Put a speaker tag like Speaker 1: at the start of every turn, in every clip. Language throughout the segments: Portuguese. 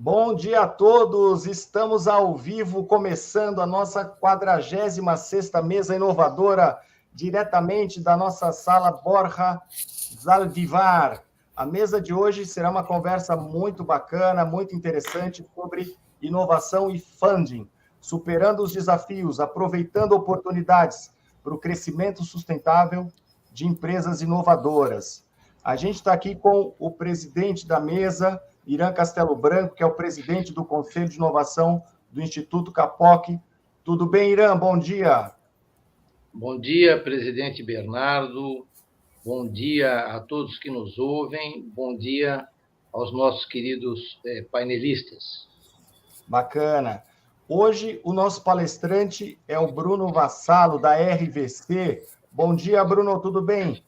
Speaker 1: Bom dia a todos, estamos ao vivo, começando a nossa 46ª Mesa Inovadora, diretamente da nossa sala Borja Zaldivar. A mesa de hoje será uma conversa muito bacana, muito interessante sobre inovação e funding, superando os desafios, aproveitando oportunidades para o crescimento sustentável de empresas inovadoras. A gente está aqui com o presidente da mesa, Irã Castelo Branco, que é o presidente do Conselho de Inovação do Instituto Capoc. Tudo bem, Irã? Bom dia.
Speaker 2: Bom dia, presidente Bernardo. Bom dia a todos que nos ouvem. Bom dia aos nossos queridos painelistas.
Speaker 1: Bacana. Hoje, o nosso palestrante é o Bruno Vassalo, da RVC. Bom dia, Bruno, tudo bem?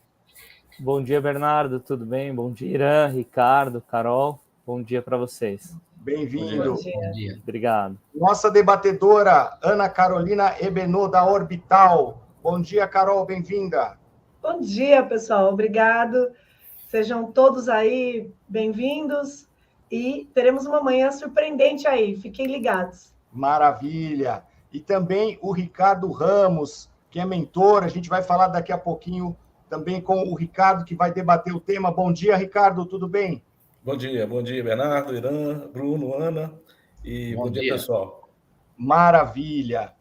Speaker 3: Bom dia, Bernardo, tudo bem? Bom dia, Irã, Ricardo, Carol. Bom dia para vocês.
Speaker 1: Bem-vindo.
Speaker 2: Bom dia.
Speaker 3: Obrigado.
Speaker 1: Nossa debatedora, Ana Carolina Ebenô, da Orbital. Bom dia, Carol, bem-vinda.
Speaker 4: Bom dia, pessoal. Obrigado. Sejam todos aí bem-vindos e teremos uma manhã surpreendente aí. Fiquem ligados.
Speaker 1: Maravilha. E também o Ricardo Ramos, que é mentor. A gente vai falar daqui a pouquinho também com o Ricardo, que vai debater o tema. Bom dia, Ricardo, tudo bem?
Speaker 5: Bom dia, Bernardo, Irã, Bruno, Ana, e bom dia, pessoal.
Speaker 1: Maravilha.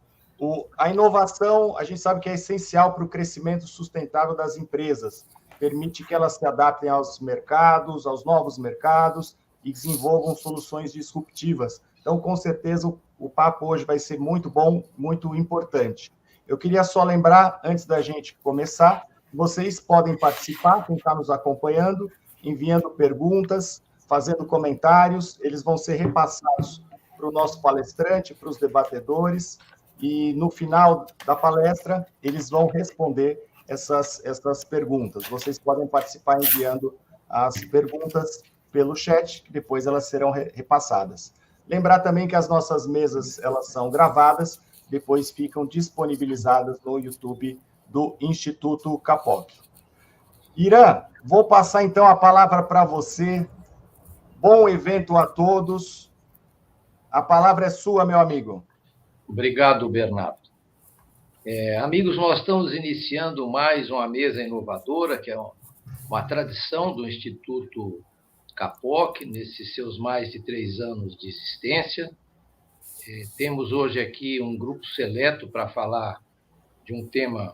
Speaker 1: A inovação, a gente sabe que é essencial para o crescimento sustentável das empresas. Permite que elas se adaptem aos mercados, aos novos mercados e desenvolvam soluções disruptivas. Então, com certeza, o papo hoje vai ser muito bom, muito importante. Eu queria só lembrar, antes da gente começar, vocês podem participar, quem está nos acompanhando, enviando perguntas, fazendo comentários, eles vão ser repassados para o nosso palestrante, para os debatedores, e no final da palestra, eles vão responder essas perguntas. Vocês podem participar enviando as perguntas pelo chat, que depois elas serão repassadas. Lembrar também que as nossas mesas, elas são gravadas, depois ficam disponibilizadas no YouTube do Instituto Capoc. Irã, vou passar então a palavra para você. Bom evento a todos. A palavra é sua, meu amigo.
Speaker 2: Obrigado, Bernardo. Amigos, nós estamos iniciando mais uma mesa inovadora, que é uma tradição do Instituto Capoc, nesses seus mais de 3 anos de existência. Temos hoje aqui um grupo seleto para falar de um tema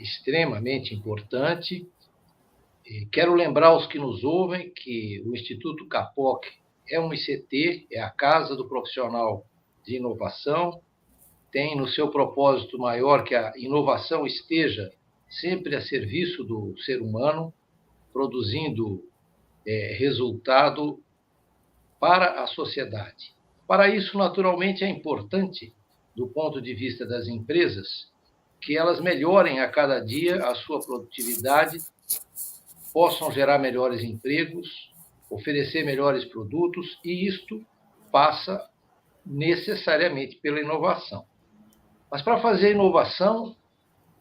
Speaker 2: extremamente importante. Quero lembrar aos que nos ouvem que o Instituto Capoc é um ICT, é a Casa do Profissional de Inovação, tem no seu propósito maior que a inovação esteja sempre a serviço do ser humano, produzindo resultado para a sociedade. Para isso, naturalmente, é importante, do ponto de vista das empresas, que elas melhorem a cada dia a sua produtividade, possam gerar melhores empregos, oferecer melhores produtos, e isto passa necessariamente pela inovação. Mas para fazer inovação,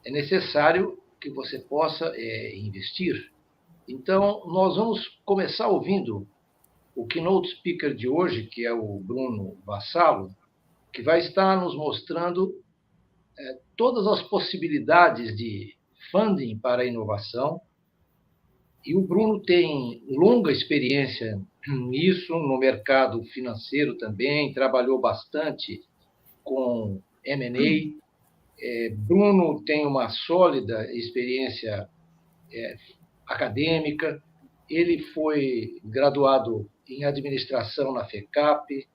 Speaker 2: é necessário que você possa investir. Então, nós vamos começar ouvindo o keynote speaker de hoje, que é o Bruno Vassalo, que vai estar nos mostrando todas as possibilidades de funding para a inovação. E o Bruno tem longa experiência nisso, no mercado financeiro também, trabalhou bastante com M&A. Bruno tem uma sólida experiência acadêmica, ele foi graduado em administração na FECAP,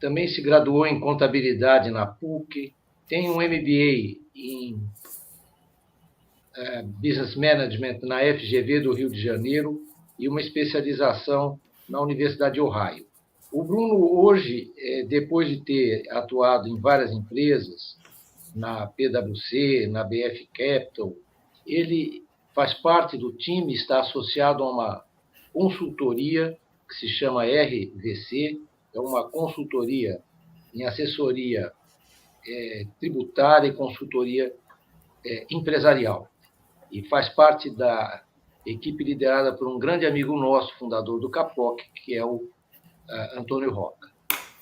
Speaker 2: também se graduou em contabilidade na PUC, tem um MBA em Business Management na FGV do Rio de Janeiro e uma especialização na Universidade de Ohio. O Bruno, hoje, depois de ter atuado em várias empresas, na PwC, na BF Capital, ele faz parte do time, está associado a uma consultoria que se chama RVC, é uma consultoria em assessoria tributária e consultoria empresarial. E faz parte da equipe liderada por um grande amigo nosso, fundador do Capoc, que é o Antônio Roca.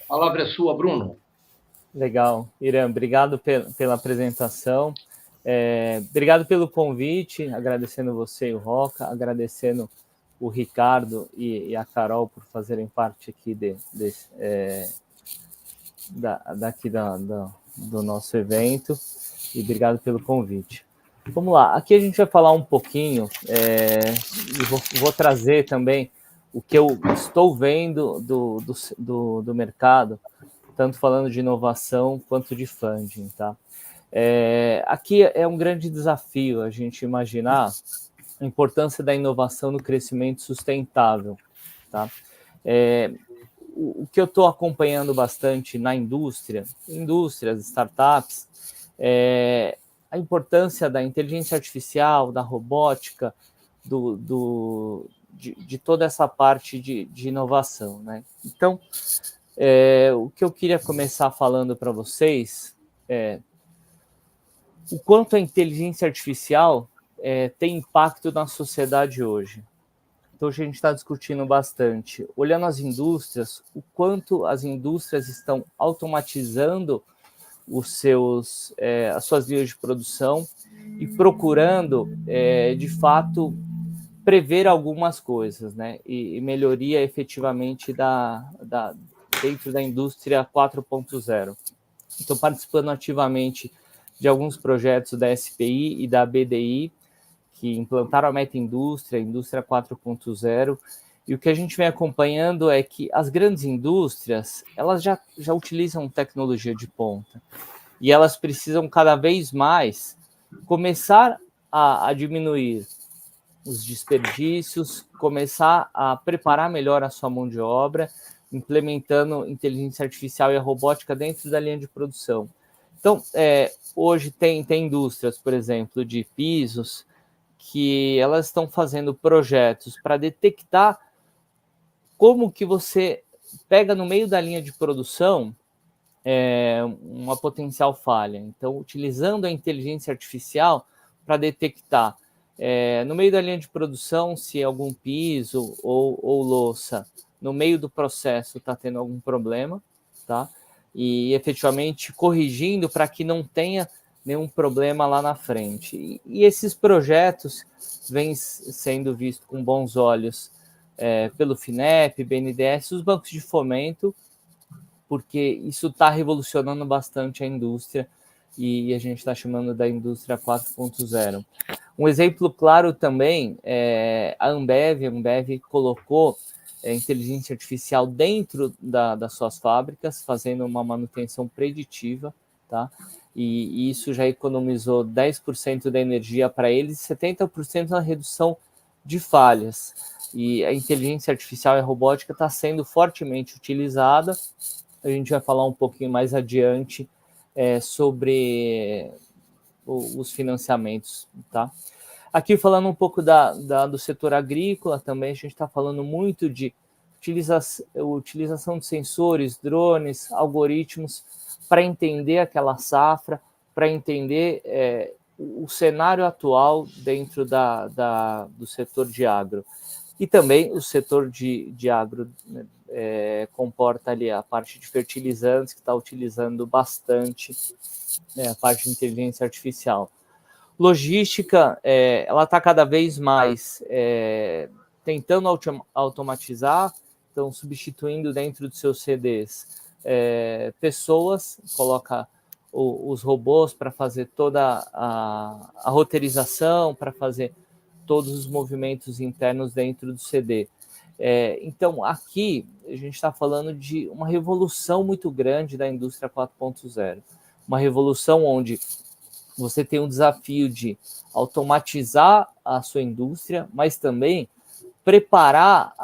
Speaker 2: A palavra é sua, Bruno.
Speaker 3: Legal. Irã, obrigado pela apresentação. Obrigado pelo convite, agradecendo você e o Roca, agradecendo o Ricardo e a Carol por fazerem parte aqui do nosso evento, e obrigado pelo convite. Vamos lá, aqui a gente vai falar um pouquinho, e vou trazer também o que eu estou vendo do mercado, tanto falando de inovação quanto de funding, tá? Aqui é um grande desafio a gente imaginar a importância da inovação no crescimento sustentável, tá? O que eu estou acompanhando bastante na indústrias, startups, a importância da inteligência artificial, da robótica, de toda essa parte de inovação, né? Então, o que eu queria começar falando para vocês é o quanto a inteligência artificial tem impacto na sociedade hoje. Então, hoje a gente está discutindo bastante, olhando as indústrias, o quanto as indústrias estão automatizando as suas linhas de produção e procurando, de fato, prever algumas coisas, né? E melhoria efetivamente dentro da indústria 4.0. Estou participando ativamente de alguns projetos da SPI e da BDI, que implantaram a meta-indústria, a indústria 4.0, e o que a gente vem acompanhando é que as grandes indústrias, elas já utilizam tecnologia de ponta, e elas precisam cada vez mais começar a diminuir os desperdícios, começar a preparar melhor a sua mão de obra, implementando inteligência artificial e a robótica dentro da linha de produção. Então, hoje tem indústrias, por exemplo, de pisos, que elas estão fazendo projetos para detectar como que você pega no meio da linha de produção uma potencial falha. Então, utilizando a inteligência artificial para detectar no meio da linha de produção se algum piso ou louça no meio do processo está tendo algum problema, tá? E efetivamente corrigindo para que não tenha nenhum problema lá na frente. E esses projetos vêm sendo vistos com bons olhos pelo FINEP, BNDES, os bancos de fomento, porque isso está revolucionando bastante a indústria e a gente está chamando da indústria 4.0. Um exemplo claro também é a Ambev. A Ambev colocou inteligência artificial dentro das suas fábricas, fazendo uma manutenção preditiva, tá? E isso já economizou 10% da energia para eles, 70% na redução de falhas. E a inteligência artificial e a robótica está sendo fortemente utilizada. A gente vai falar um pouquinho mais adiante sobre os financiamentos, tá? Aqui falando um pouco do setor agrícola também, a gente está falando muito de utilização de sensores, drones, algoritmos, para entender aquela safra, para entender o cenário atual dentro do setor de agro. E também o setor de agro, né, comporta ali a parte de fertilizantes, que está utilizando bastante a parte de inteligência artificial. Logística, ela está cada vez mais tentando automatizar, então substituindo dentro dos seus CDs pessoas, coloca os robôs para fazer toda a roteirização, para fazer todos os movimentos internos dentro do CD. Então, aqui a gente está falando de uma revolução muito grande da indústria 4.0, uma revolução onde você tem um desafio de automatizar a sua indústria, mas também preparar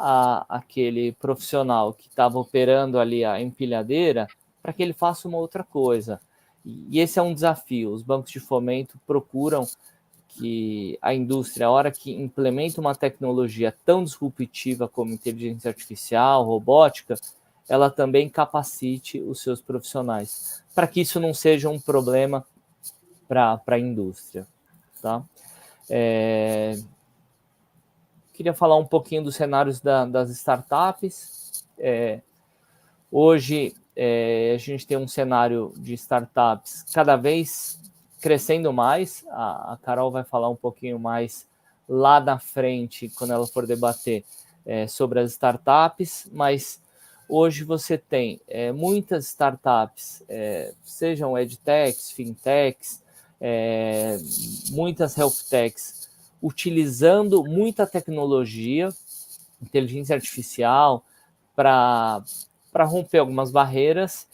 Speaker 3: aquele profissional que estava operando ali a empilhadeira para que ele faça uma outra coisa. E esse é um desafio. Os bancos de fomento procuram que a indústria, a hora que implementa uma tecnologia tão disruptiva como inteligência artificial, robótica, ela também capacite os seus profissionais, para que isso não seja um problema para a indústria, tá? Queria falar um pouquinho dos cenários das startups. Hoje, a gente tem um cenário de startups cada vez crescendo mais. A Carol vai falar um pouquinho mais lá na frente, quando ela for debater sobre as startups, mas hoje você tem muitas startups, sejam edtechs, fintechs, muitas healthtechs, utilizando muita tecnologia, inteligência artificial, para romper algumas barreiras,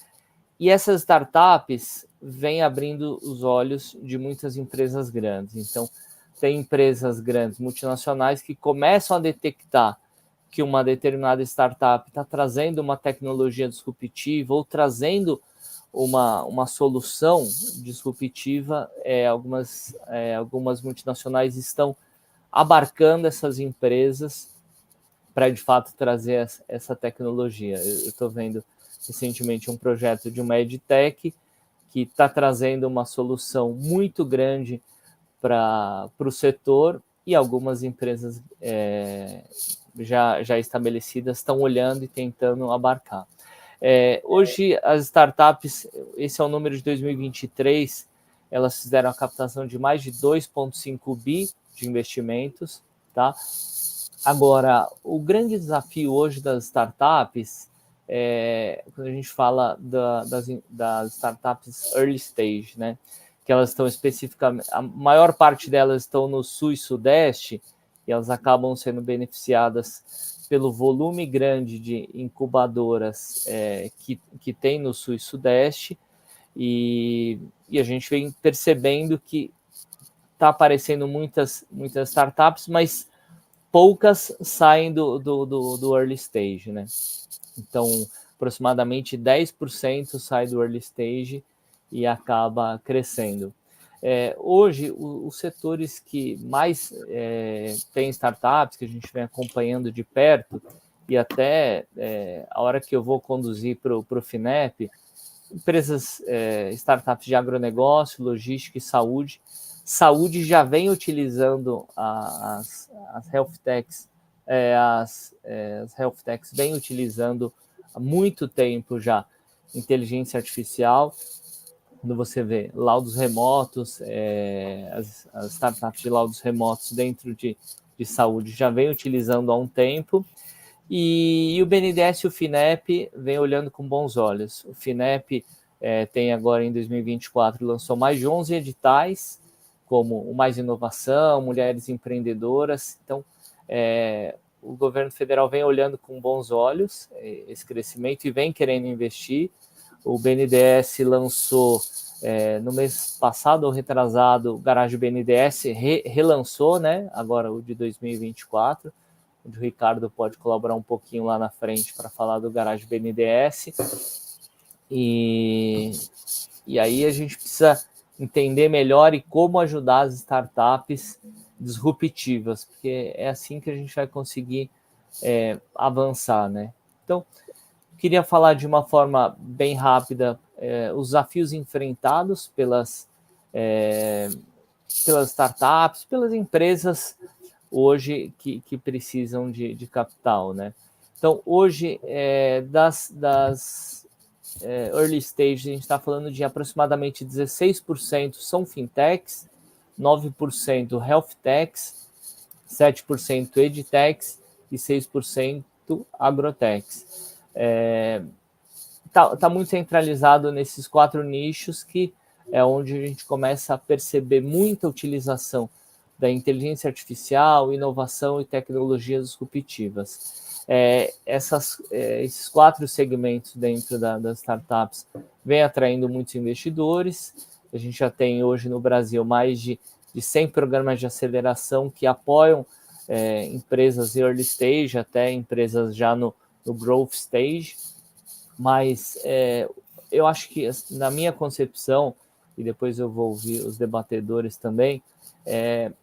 Speaker 3: e essas startups vêm abrindo os olhos de muitas empresas grandes. Então, tem empresas grandes, multinacionais, que começam a detectar que uma determinada startup está trazendo uma tecnologia disruptiva ou trazendo uma solução disruptiva. Algumas multinacionais estão abarcando essas empresas para, de fato, trazer essa tecnologia. Eu estou vendo recentemente um projeto de uma edtech que está trazendo uma solução muito grande para o setor, e algumas empresas já estabelecidas estão olhando e tentando abarcar. Hoje, as startups, esse é o número de 2023, elas fizeram a captação de mais de 2,5 bi de investimentos, tá? Agora, o grande desafio hoje das startups, quando a gente fala das startups early stage, né? Que elas estão especificamente, a maior parte delas estão no sul e sudeste, e elas acabam sendo beneficiadas pelo volume grande de incubadoras que tem no sul e sudeste, e a gente vem percebendo que está aparecendo muitas startups, mas poucas saem do early stage, né? Então, aproximadamente 10% sai do early stage e acaba crescendo. Hoje, os setores que mais têm startups, que a gente vem acompanhando de perto, e até a hora que eu vou conduzir para o FINEP, empresas, startups de agronegócio, logística e saúde. Saúde já vem utilizando as health techs, as health techs vêm utilizando há muito tempo já inteligência artificial. Quando você vê laudos remotos, as startups de laudos remotos dentro de saúde já vem utilizando há um tempo. E o BNDES e o FINEP vem olhando com bons olhos. O FINEP tem agora, em 2024, lançou mais de 11 editais, como o Mais Inovação, Mulheres Empreendedoras. Então, o governo federal vem olhando com bons olhos esse crescimento e vem querendo investir. O BNDES lançou, no mês passado ou retrasado, o Garage BNDES relançou, né? Agora o de 2024. O Ricardo pode colaborar um pouquinho lá na frente para falar do Garage BNDES. E aí a gente precisa entender melhor e como ajudar as startups disruptivas, porque é assim que a gente vai conseguir avançar, né? Então, queria falar de uma forma bem rápida os desafios enfrentados pelas startups, pelas empresas hoje que precisam de capital, né? Então, hoje, das early stage, a gente está falando de aproximadamente 16% são fintechs, 9% healthtechs, 7% edtechs e 6% agrotechs. Tá muito centralizado nesses 4 nichos, que é onde a gente começa a perceber muita utilização da inteligência artificial, inovação e tecnologias disruptivas. Esses 4 segmentos dentro das startups vêm atraindo muitos investidores. A gente já tem hoje no Brasil mais de 100 programas de aceleração que apoiam empresas early stage, até empresas já no growth stage. Mas eu acho que, na minha concepção, e depois eu vou ouvir os debatedores também,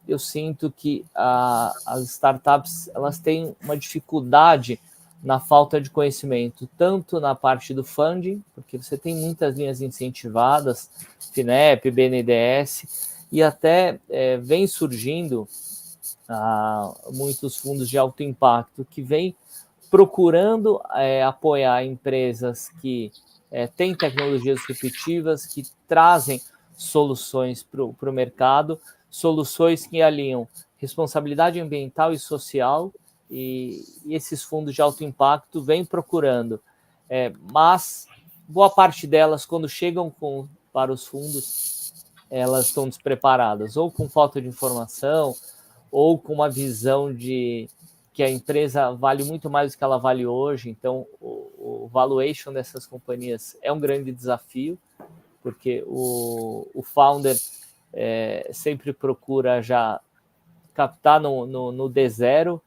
Speaker 3: eu sinto que as startups elas têm uma dificuldade na falta de conhecimento, tanto na parte do funding, porque você tem muitas linhas incentivadas, FINEP, BNDES, e até vem surgindo muitos fundos de alto impacto que vêm procurando apoiar empresas que têm tecnologias disruptivas, que trazem soluções para o mercado, soluções que alinham responsabilidade ambiental e social, e esses fundos de alto impacto vêm procurando. Mas boa parte delas, quando chegam para os fundos, elas estão despreparadas, ou com falta de informação, ou com uma visão de que a empresa vale muito mais do que ela vale hoje. Então, o valuation dessas companhias é um grande desafio, porque o founder sempre procura já captar no D0,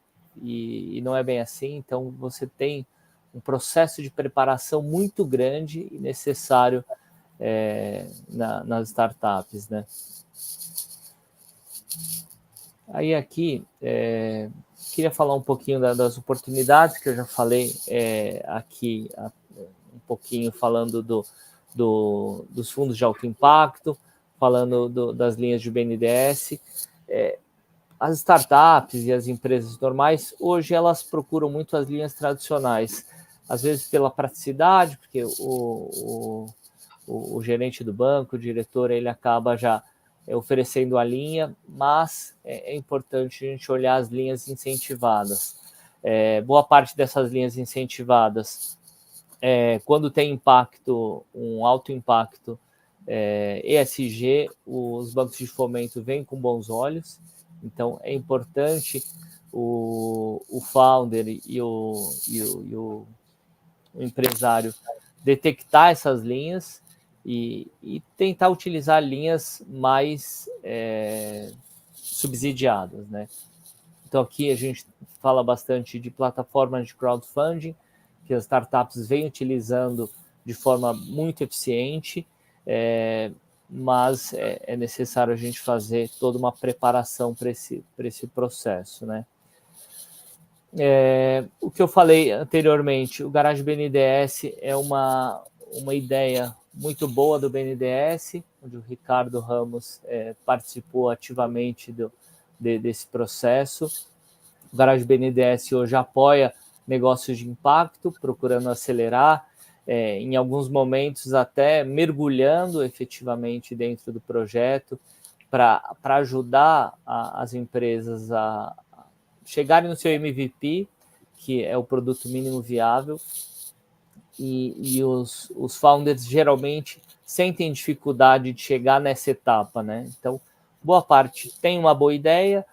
Speaker 3: e não é bem assim. Então, você tem um processo de preparação muito grande e necessário nas startups, né? Aí aqui, queria falar um pouquinho das oportunidades, que eu já falei aqui um pouquinho, falando dos fundos de alto impacto, falando das linhas de BNDES. As startups e as empresas normais, hoje elas procuram muito as linhas tradicionais, às vezes pela praticidade, porque o gerente do banco, o diretor, ele acaba já oferecendo a linha, mas é importante a gente olhar as linhas incentivadas. Boa parte dessas linhas incentivadas, quando tem impacto, um alto impacto ESG, os bancos de fomento vêm com bons olhos. Então, é importante o founder e o empresário detectar essas linhas e tentar utilizar linhas mais subsidiadas, né? Então, aqui a gente fala bastante de plataformas de crowdfunding, que as startups vêm utilizando de forma muito eficiente, mas é necessário a gente fazer toda uma preparação para esse processo, né? O que eu falei anteriormente, o Garage BNDES é uma ideia muito boa do BNDES, onde o Ricardo Ramos participou ativamente desse processo. O Garage BNDES hoje apoia negócios de impacto, procurando acelerar, em alguns momentos até mergulhando efetivamente dentro do projeto, para ajudar as empresas a chegarem no seu MVP, que é o produto mínimo viável, e os founders geralmente sentem dificuldade de chegar nessa etapa, né? Então, boa parte tem uma boa ideia,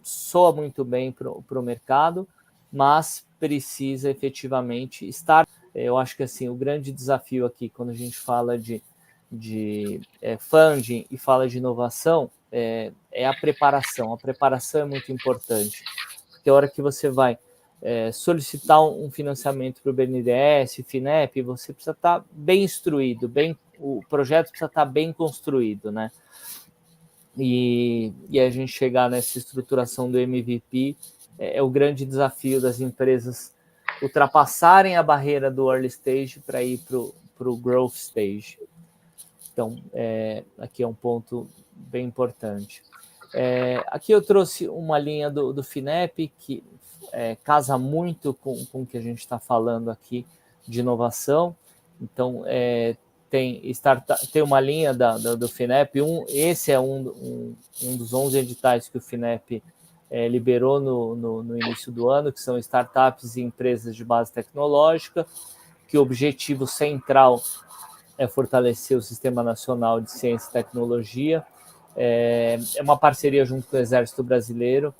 Speaker 3: soa muito bem para o mercado, mas precisa efetivamente estar. Eu acho que assim, o grande desafio aqui, quando a gente fala de funding e fala de inovação, é a preparação. A preparação é muito importante, porque a hora que você vai solicitar um financiamento para o BNDES, FINEP, você precisa estar bem instruído, o projeto precisa estar bem construído, né? E a gente chegar nessa estruturação do MVP é o grande desafio das empresas ultrapassarem a barreira do early stage para ir para o growth stage. Então, aqui é um ponto bem importante. Aqui eu trouxe uma linha do FINEP que casa muito com o que a gente está falando aqui de inovação. Então, tem uma linha do FINEP. Esse é um dos 11 editais que o FINEP liberou no início do ano, que são startups e empresas de base tecnológica, que o objetivo central é fortalecer o Sistema Nacional de Ciência e Tecnologia. É uma parceria junto com o Exército Brasileiro.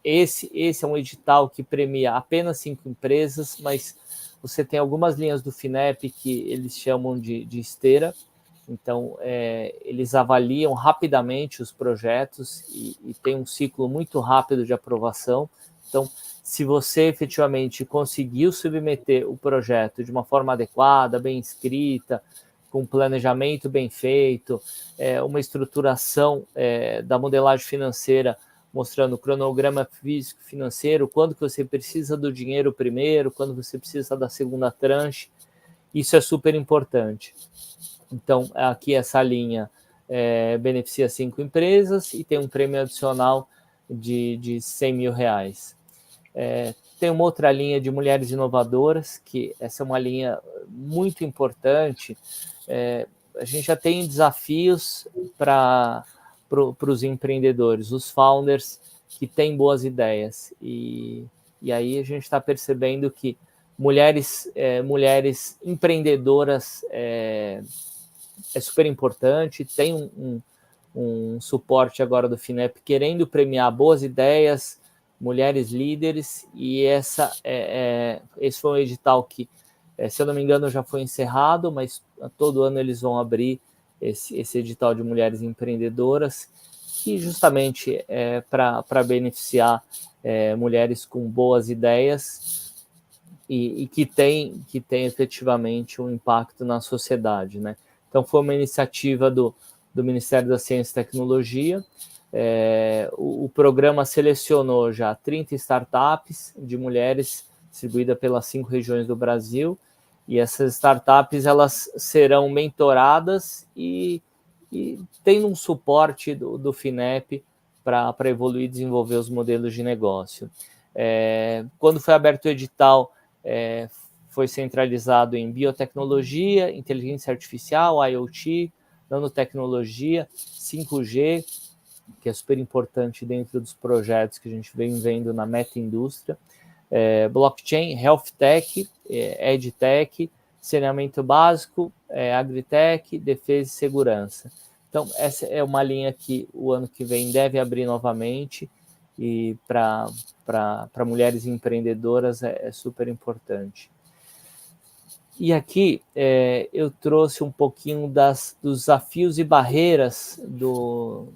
Speaker 3: Esse é um edital que premia apenas 5 empresas, mas você tem algumas linhas do FINEP que eles chamam de esteira. Então, eles avaliam rapidamente os projetos e tem um ciclo muito rápido de aprovação. Então, se você efetivamente conseguiu submeter o projeto de uma forma adequada, bem escrita, com planejamento bem feito, uma estruturação da modelagem financeira, mostrando o cronograma físico financeiro, quando que você precisa do dinheiro primeiro, quando você precisa da segunda tranche, isso é super importante. Então, aqui essa linha beneficia 5 empresas e tem um prêmio adicional de R$100 mil. tem uma outra linha de mulheres inovadoras, que essa é uma linha muito importante. A gente já tem desafios para os empreendedores, os founders que têm boas ideias. E aí a gente está percebendo que mulheres empreendedoras é super importante. Tem um suporte agora do FINEP querendo premiar boas ideias, mulheres líderes, e esse foi um edital que, se eu não me engano, já foi encerrado, mas todo ano eles vão abrir esse edital de mulheres empreendedoras, que justamente é para beneficiar mulheres com boas ideias e que tem efetivamente um impacto na sociedade, né? Então, foi uma iniciativa do Ministério da Ciência e Tecnologia. O programa selecionou já 30 startups de mulheres distribuídas pelas 5 regiões do Brasil, e essas startups elas serão mentoradas e tendo um suporte do FINEP para evoluir e desenvolver os modelos de negócio. Quando foi aberto o edital, foi centralizado em biotecnologia, inteligência artificial, IoT, nanotecnologia, 5G, que é super importante dentro dos projetos que a gente vem vendo na Meta Indústria, blockchain, health tech, edtech, saneamento básico, agritech, defesa e segurança. Então, essa é uma linha que o ano que vem deve abrir novamente, e para mulheres empreendedoras é super importante. E aqui eu trouxe um pouquinho dos desafios e barreiras do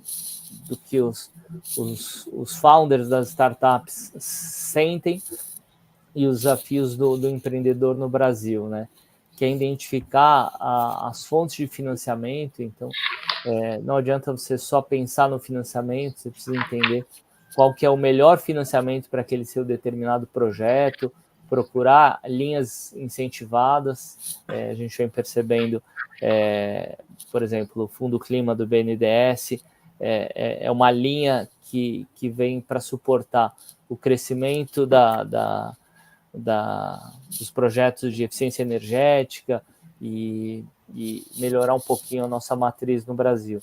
Speaker 3: que os founders das startups sentem, e os desafios do empreendedor no Brasil, né? Que é identificar as fontes de financiamento. Então, não adianta você só pensar no financiamento, você precisa entender qual que é o melhor financiamento para aquele seu determinado projeto, procurar linhas incentivadas. A gente vem percebendo, por exemplo, o Fundo Clima do BNDES é uma linha que vem para suportar o crescimento dos projetos de eficiência energética e melhorar um pouquinho a nossa matriz no Brasil.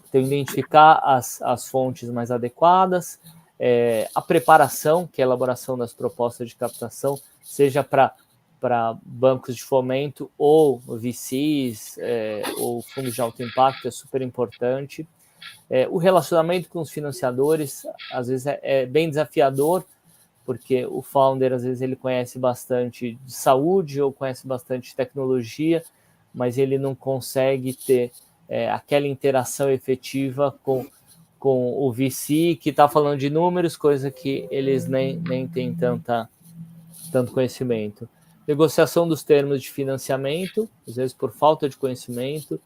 Speaker 3: Então, identificar as fontes mais adequadas, a preparação, que é a elaboração das propostas de captação, seja para bancos de fomento ou VCs, ou fundos de alto impacto, é super importante. O relacionamento com os financiadores, às vezes, é bem desafiador, porque o founder, às vezes, ele conhece bastante de saúde ou conhece bastante de tecnologia, mas ele não consegue ter aquela interação efetiva com o VC, que está falando de números, coisa que eles nem têm tanto conhecimento. Negociação dos termos de financiamento, às vezes por falta de conhecimento,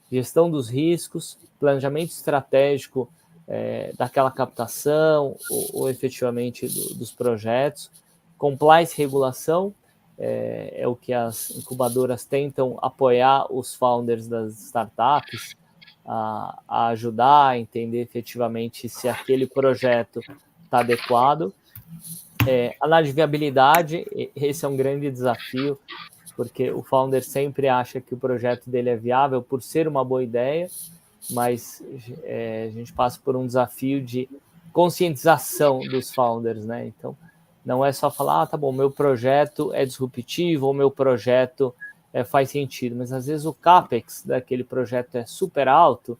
Speaker 3: gestão dos riscos, planejamento estratégico daquela captação ou efetivamente dos projetos, compliance e regulação, é o que as incubadoras tentam apoiar os founders das startups a ajudar a entender efetivamente se aquele projeto está adequado. Análise de viabilidade, esse é um grande desafio, porque o founder sempre acha que o projeto dele é viável por ser uma boa ideia, mas a gente passa por um desafio de conscientização dos founders, né? Então, não é só falar, tá bom, meu projeto é disruptivo, ou meu projeto faz sentido, mas às vezes o CAPEX daquele projeto é super alto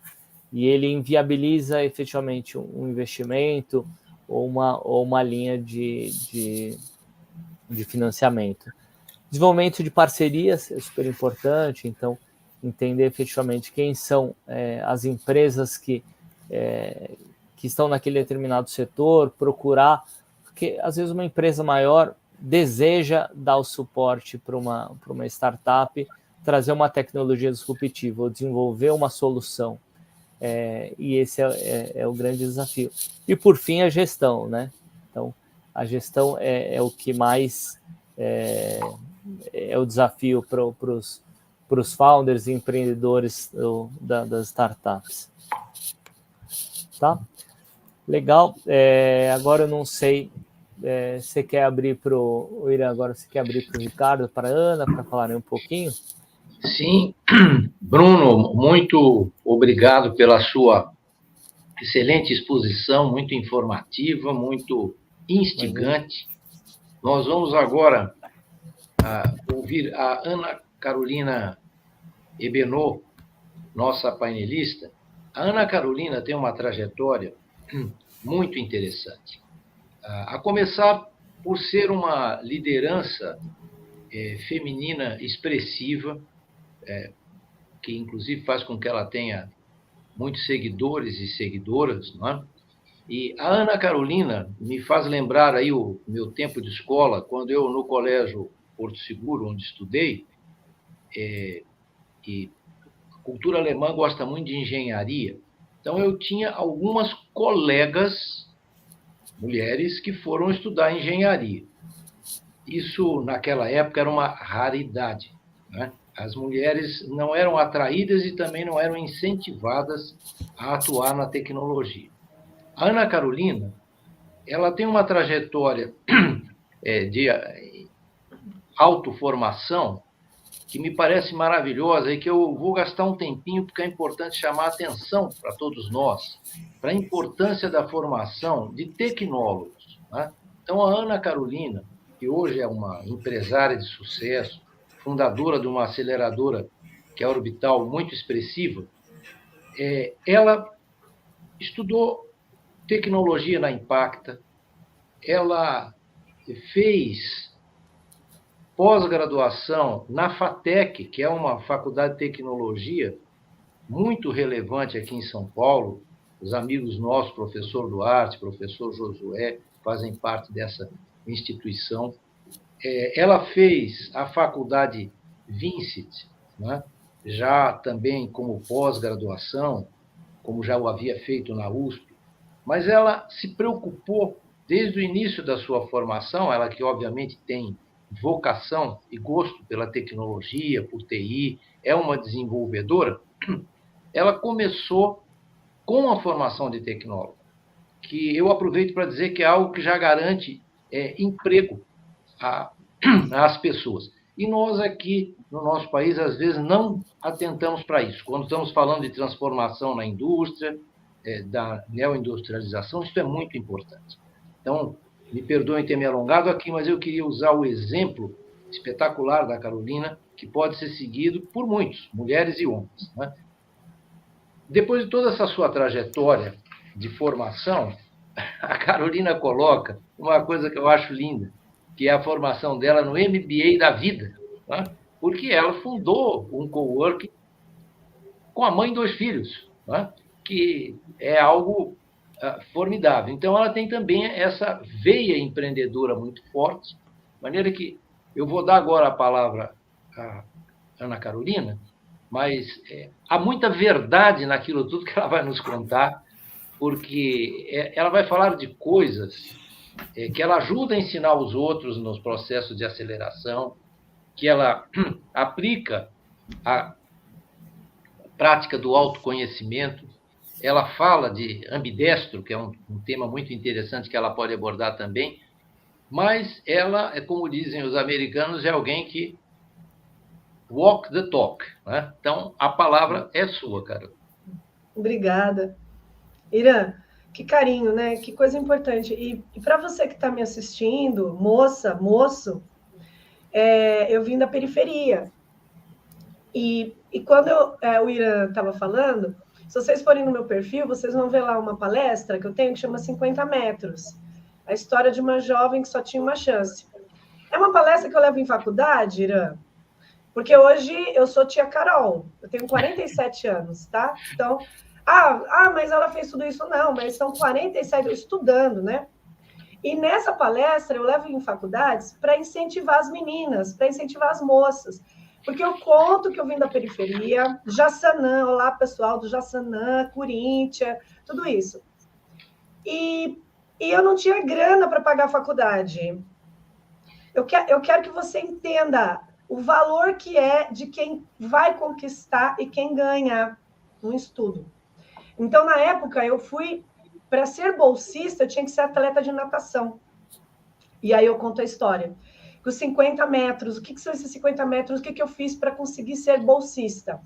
Speaker 3: e ele inviabiliza efetivamente um investimento ou uma linha de financiamento. Desenvolvimento de parcerias é super importante, então entender efetivamente quem são as empresas que estão naquele determinado setor, procurar, porque às vezes uma empresa maior deseja dar o suporte para uma startup, trazer uma tecnologia disruptiva ou desenvolver uma solução. E esse é o grande desafio. E, por fim, a gestão, né? Então, a gestão é o que mais é o desafio para os founders e empreendedores das startups. Tá? Legal. Agora eu não sei você quer abrir para o Irã agora, você quer abrir para o Ricardo, para a Ana, para falarem um pouquinho?
Speaker 2: Sim, Bruno, muito obrigado pela sua excelente exposição, muito informativa, muito instigante. Nós vamos agora ouvir a Ana Carolina Ebenot, nossa painelista. A Ana Carolina tem uma trajetória muito interessante. A começar por ser uma liderança feminina expressiva, que inclusive faz com que ela tenha muitos seguidores e seguidoras, não é? E a Ana Carolina me faz lembrar aí o meu tempo de escola, quando eu, no Colégio Porto Seguro, onde estudei, e a cultura alemã gosta muito de engenharia, então eu tinha algumas colegas mulheres que foram estudar engenharia. Isso, naquela época, era uma raridade, né? As mulheres não eram atraídas e também não eram incentivadas a atuar na tecnologia. A Ana Carolina, ela tem uma trajetória de autoformação que me parece maravilhosa e que eu vou gastar um tempinho porque é importante chamar a atenção para todos nós, para a importância da formação de tecnólogos, né? Então, a Ana Carolina, que hoje é uma empresária de sucesso, fundadora de uma aceleradora que é a Orbital, muito expressiva, ela estudou tecnologia na Impacta, ela fez pós-graduação na FATEC, que é uma faculdade de tecnologia muito relevante aqui em São Paulo. Os amigos nossos, professor Duarte, professor Josué, fazem parte dessa instituição. Ela fez a faculdade Vincit, né? Já também como pós-graduação, como já o havia feito na USP, mas ela se preocupou desde o início da sua formação, ela que obviamente tem vocação e gosto pela tecnologia, por TI, é uma desenvolvedora, ela começou com a formação de tecnólogo, que eu aproveito para dizer que é algo que já garante emprego às pessoas. E nós aqui, no nosso país, às vezes não atentamos para isso. Quando estamos falando de transformação na indústria, da neoindustrialização, isso é muito importante. Então, me perdoem ter me alongado aqui, mas eu queria usar o exemplo espetacular da Carolina, que pode ser seguido por muitos, mulheres e homens, né? Depois de toda essa sua trajetória de formação, a Carolina coloca uma coisa que eu acho linda, que é a formação dela no MBA da vida, né? Porque ela fundou um coworking com a mãe e 2 filhos, né? Que é algo formidável. Então, ela tem também essa veia empreendedora muito forte, de maneira que eu vou dar agora a palavra à Ana Carolina, mas há muita verdade naquilo tudo que ela vai nos contar, porque ela vai falar de coisas que ela ajuda a ensinar os outros nos processos de aceleração, que ela aplica a prática do autoconhecimento. Ela fala de ambidestro, que é um tema muito interessante que ela pode abordar também, mas ela, como dizem os americanos, é alguém que walk the talk, né? Então, a palavra é sua, cara.
Speaker 4: Obrigada. Irã, que carinho, né? Que coisa importante. E para você que está me assistindo, moça, moço, eu vim da periferia. E quando o Irã estava falando, se vocês forem no meu perfil, vocês vão ver lá uma palestra que eu tenho que chama 50 metros. A história de uma jovem que só tinha uma chance. É uma palestra que eu levo em faculdade, Irã, porque hoje eu sou tia Carol, eu tenho 47 anos, tá? Então, mas ela fez tudo isso? Não, mas são 47 estudando, né? E nessa palestra eu levo em faculdades para incentivar as meninas, para incentivar as moças. Porque eu conto que eu vim da periferia, Jaçanã, olá pessoal do Jaçanã, Corinthians, tudo isso. E eu não tinha grana para pagar a faculdade. Eu quero que você entenda o valor que é de quem vai conquistar e quem ganha no estudo. Então, na época, eu fui, para ser bolsista, eu tinha que ser atleta de natação. E aí eu conto a história. Os 50 metros, o que são esses 50 metros? O que eu fiz para conseguir ser bolsista?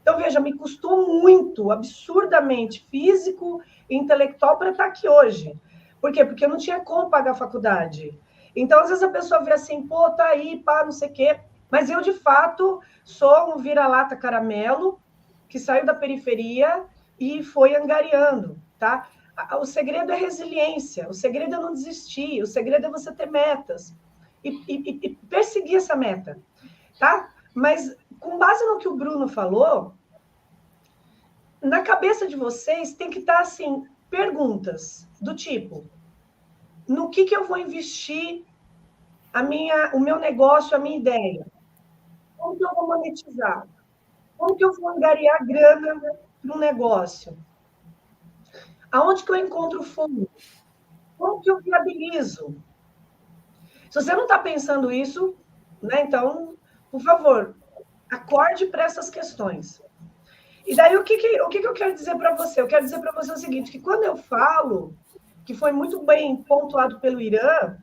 Speaker 4: Então, veja, me custou muito, absurdamente, físico e intelectual para estar aqui hoje. Por quê? Porque eu não tinha como pagar a faculdade. Então, às vezes a pessoa vê assim, pô, tá aí, pá, não sei o quê. Mas eu, de fato, sou um vira-lata caramelo que saiu da periferia e foi angariando, tá? O segredo é resiliência, o segredo é não desistir, o segredo é você ter metas e perseguir essa meta, tá? Mas, com base no que o Bruno falou, na cabeça de vocês tem que estar, assim, perguntas do tipo, no que eu vou investir o meu negócio, a minha ideia? Como que eu vou monetizar? Como que eu vou angariar grana para um negócio? Aonde que eu encontro fundo? Como que eu viabilizo? Se você não está pensando isso, né, então, por favor, acorde para essas questões. E daí, o que eu quero dizer para você? Eu quero dizer para você o seguinte, que quando eu falo, que foi muito bem pontuado pelo Irã,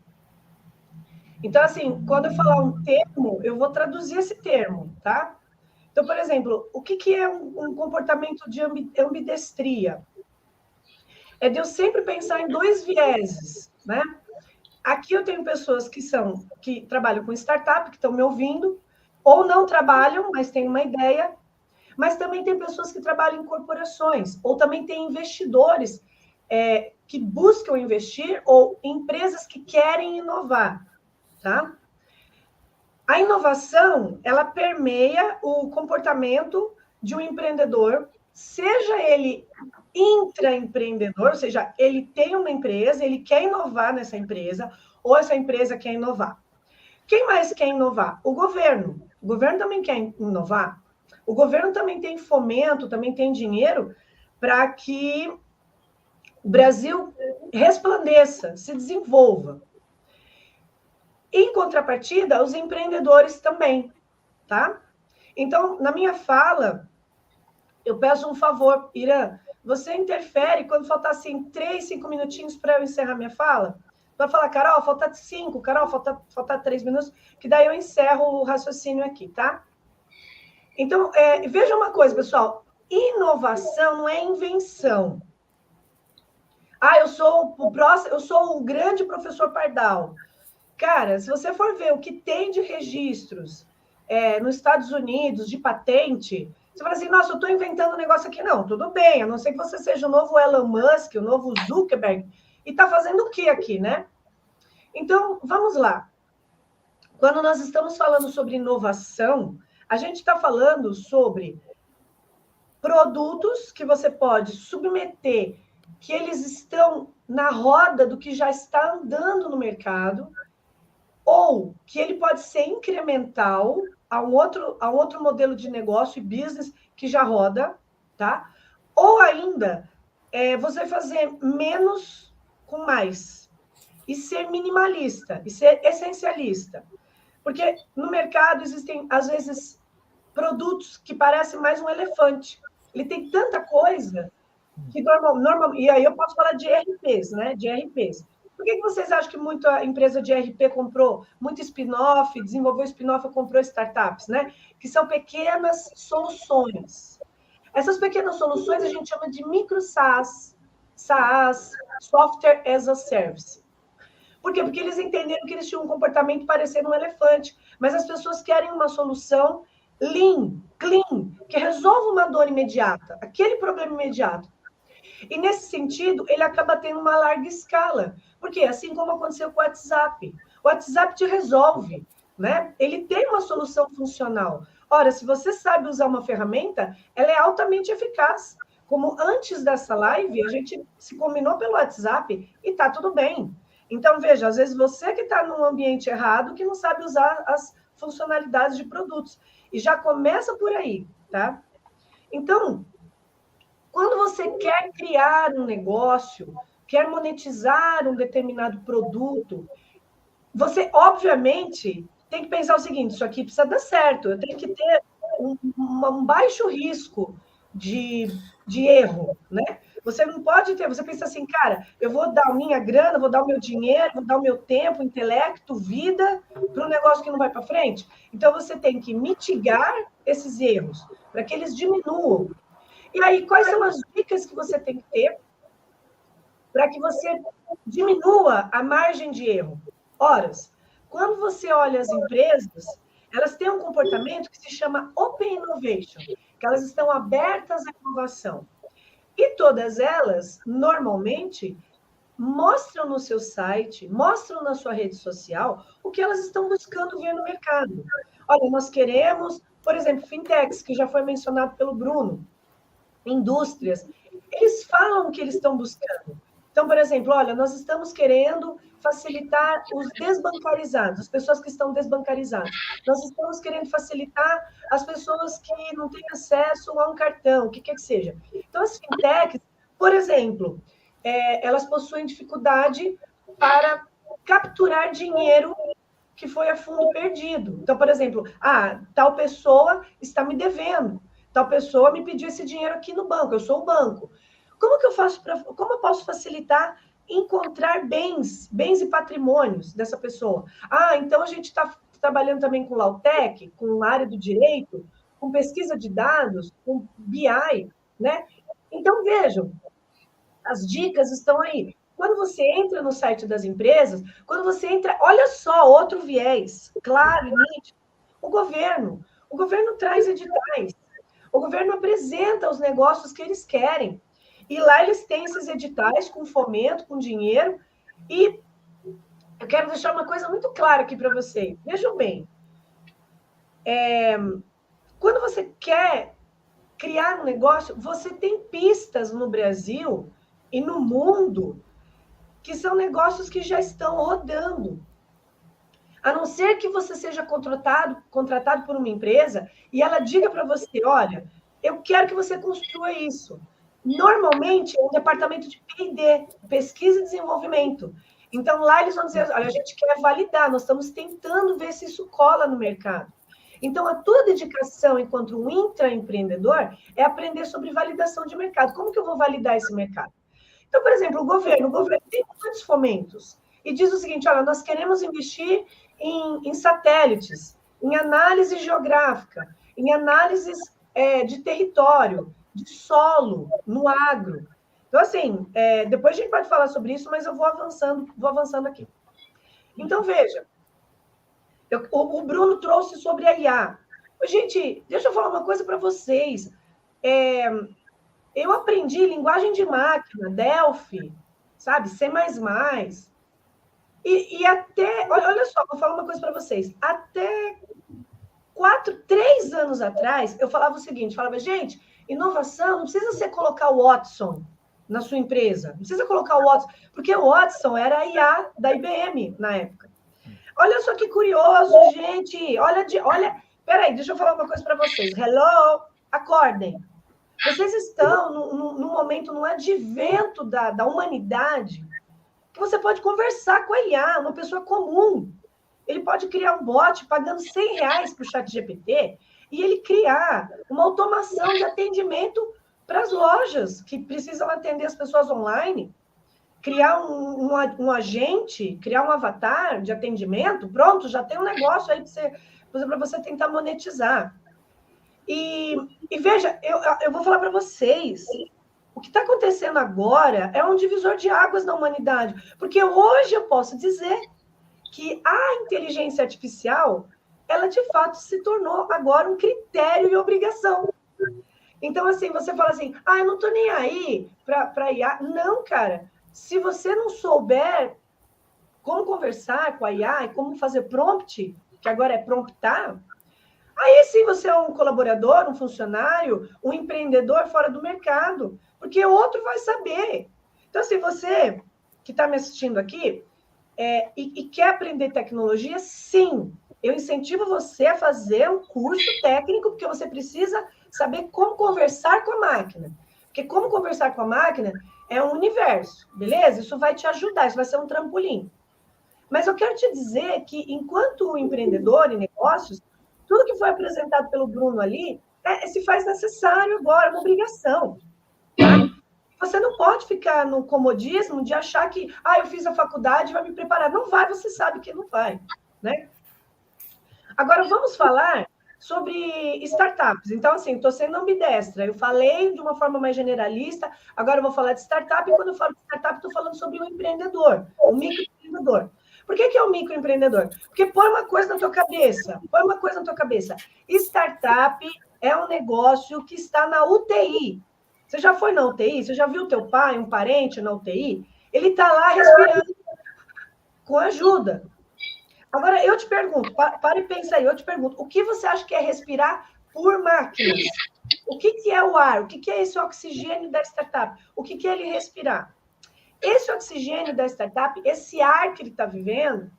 Speaker 4: então, assim, quando eu falar um termo, eu vou traduzir esse termo, tá? Então, por exemplo, o que é um comportamento de ambidestria? É de eu sempre pensar em dois vieses, né? Aqui eu tenho pessoas que trabalham com startup, que estão me ouvindo, ou não trabalham, mas têm uma ideia, mas também tem pessoas que trabalham em corporações, ou também tem investidores que buscam investir, ou empresas que querem inovar, tá? A inovação, ela permeia o comportamento de um empreendedor, seja ele intraempreendedor, ou seja, ele tem uma empresa, ele quer inovar nessa empresa, ou essa empresa quer inovar. Quem mais quer inovar? O governo. O governo também quer inovar. O governo também tem fomento, também tem dinheiro para que o Brasil resplandeça, se desenvolva. Em contrapartida, os empreendedores também, tá? Então, na minha fala, eu peço um favor, Irã, você interfere quando faltar, assim, 3, 5 minutinhos para eu encerrar minha fala? Vai falar, Carol, falta 5, Carol, falta 3 minutos, que daí eu encerro o raciocínio aqui, tá? Então, veja uma coisa, pessoal, inovação não é invenção. Eu sou o grande professor Pardal. Cara, se você for ver o que tem de registros nos Estados Unidos, de patente, você fala assim, nossa, eu estou inventando um negócio aqui. Não, tudo bem, a não ser que você seja o novo Elon Musk, o novo Zuckerberg, e está fazendo o que aqui, né? Então, vamos lá. Quando nós estamos falando sobre inovação, a gente está falando sobre produtos que você pode submeter, que eles estão na roda do que já está andando no mercado, ou que ele pode ser incremental a um outro modelo de negócio e business que já roda, tá? Ou ainda, você fazer menos com mais e ser minimalista, e ser essencialista. Porque no mercado existem, às vezes, produtos que parecem mais um elefante. Ele tem tanta coisa que normal, e aí eu posso falar de ERPs, né? De ERPs. Por que vocês acham que muita empresa de ERP comprou muito spin-off, desenvolveu spin-off ou comprou startups, né? Que são pequenas soluções. Essas pequenas soluções a gente chama de micro SaaS, Software as a Service. Por quê? Porque eles entenderam que eles tinham um comportamento parecendo um elefante, mas as pessoas querem uma solução lean, clean, que resolva uma dor imediata, aquele problema imediato. E, nesse sentido, ele acaba tendo uma larga escala. Porque, assim como aconteceu com o WhatsApp, o WhatsApp te resolve, né? Ele tem uma solução funcional. Ora, se você sabe usar uma ferramenta, ela é altamente eficaz. Como antes dessa live, a gente se combinou pelo WhatsApp e está tudo bem. Então, veja, às vezes você que está num ambiente errado, que não sabe usar as funcionalidades de produtos. E já começa por aí, tá? Então, quando você quer criar um negócio, quer monetizar um determinado produto, você, obviamente, tem que pensar o seguinte, isso aqui precisa dar certo, eu tenho que ter um baixo risco de erro, né? Você não pode ter, você pensa assim, cara, eu vou dar a minha grana, vou dar o meu dinheiro, vou dar o meu tempo, intelecto, vida, para um negócio que não vai para frente. Então, você tem que mitigar esses erros, para que eles diminuam. E aí, quais são as dicas que você tem que ter para que você diminua a margem de erro? Horas, quando você olha as empresas, elas têm um comportamento que se chama Open Innovation, que elas estão abertas à inovação. E todas elas, normalmente, mostram no seu site, mostram na sua rede social o que elas estão buscando ver no mercado. Olha, nós queremos, por exemplo, fintechs, que já foi mencionado pelo Bruno, indústrias, eles falam o que eles estão buscando. Então, por exemplo, olha, nós estamos querendo facilitar os desbancarizados, as pessoas que estão desbancarizadas. Nós estamos querendo facilitar as pessoas que não têm acesso a um cartão, o que quer que seja. Então, as fintechs, por exemplo, elas possuem dificuldade para capturar dinheiro que foi a fundo perdido. Então, por exemplo, tal pessoa está me devendo, tal pessoa me pediu esse dinheiro aqui no banco, eu sou o banco. Como eu posso facilitar encontrar bens e patrimônios dessa pessoa? Então a gente está trabalhando também com Lautec, com a área do direito, com pesquisa de dados, com BI, né? Então, vejam, as dicas estão aí. Quando você entra no site das empresas, quando você entra, olha só, outro viés, claro, nítido, o governo traz editais, o governo apresenta os negócios que eles querem, e lá eles têm esses editais com fomento, com dinheiro, e eu quero deixar uma coisa muito clara aqui para vocês. Vejam bem, quando você quer criar um negócio, você tem pistas no Brasil e no mundo que são negócios que já estão rodando. A não ser que você seja contratado por uma empresa e ela diga para você, olha, eu quero que você construa isso. Normalmente, é um departamento de P&D, pesquisa e desenvolvimento. Então, lá eles vão dizer, olha, a gente quer validar, nós estamos tentando ver se isso cola no mercado. Então, a tua dedicação enquanto um intraempreendedor é aprender sobre validação de mercado. Como que eu vou validar esse mercado? Então, por exemplo, o governo tem muitos fomentos e diz o seguinte, olha, nós queremos investir em satélites, em análise geográfica, em análises de território, de solo, no agro. Então, assim, depois a gente pode falar sobre isso, mas eu vou avançando aqui. Então, veja, o Bruno trouxe sobre a IA. Gente, deixa eu falar uma coisa para vocês. Eu aprendi linguagem de máquina, Delphi, sabe, C++. E até, olha só, vou falar uma coisa para vocês. Até 3 anos atrás, eu falava o seguinte, gente, inovação não precisa ser colocar o Watson na sua empresa, não precisa colocar o Watson, porque o Watson era a IA da IBM na época. Olha só que curioso, gente. Olha, peraí, deixa eu falar uma coisa para vocês. Hello, acordem. Vocês estão num momento, num advento da humanidade, que você pode conversar com a IA, uma pessoa comum. Ele pode criar um bot pagando R$100 para o ChatGPT e ele criar uma automação de atendimento para as lojas que precisam atender as pessoas online, criar um agente, criar um avatar de atendimento, pronto, já tem um negócio aí para você tentar monetizar. E veja, eu vou falar para vocês, o que está acontecendo agora é um divisor de águas na humanidade, porque hoje eu posso dizer que a inteligência artificial, ela de fato se tornou agora um critério e obrigação. Então, assim, você fala assim, eu não estou nem aí para IA. Não, cara, se você não souber como conversar com a IA e como fazer prompt, que agora é promptar, aí sim você é um colaborador, um funcionário, um empreendedor fora do mercado, porque outro vai saber. Então, se você que está me assistindo aqui e quer aprender tecnologia, sim, eu incentivo você a fazer um curso técnico, porque você precisa saber como conversar com a máquina. Porque como conversar com a máquina é um universo, beleza? Isso vai te ajudar, isso vai ser um trampolim. Mas eu quero te dizer que, enquanto empreendedor em negócios, tudo que foi apresentado pelo Bruno ali se faz necessário agora, uma obrigação. Tá? Você não pode ficar no comodismo de achar que, eu fiz a faculdade, vai me preparar. Não vai, você sabe que não vai, né? Agora, vamos falar sobre startups. Então, assim, estou sendo ambidestra. Eu falei de uma forma mais generalista, agora eu vou falar de startup, e quando eu falo de startup, estou falando sobre o empreendedor, o microempreendedor. Por que é o microempreendedor? Porque põe uma coisa na tua cabeça, Startup é um negócio que está na UTI. Você já foi na UTI? Você já viu teu pai, um parente na UTI? Ele está lá respirando com ajuda. Agora, eu te pergunto, para e pensa aí, eu te pergunto, o que você acha que é respirar por máquinas? O que é o ar? O que é esse oxigênio da startup? O que é ele respirar? Esse oxigênio da startup, esse ar que ele está vivendo,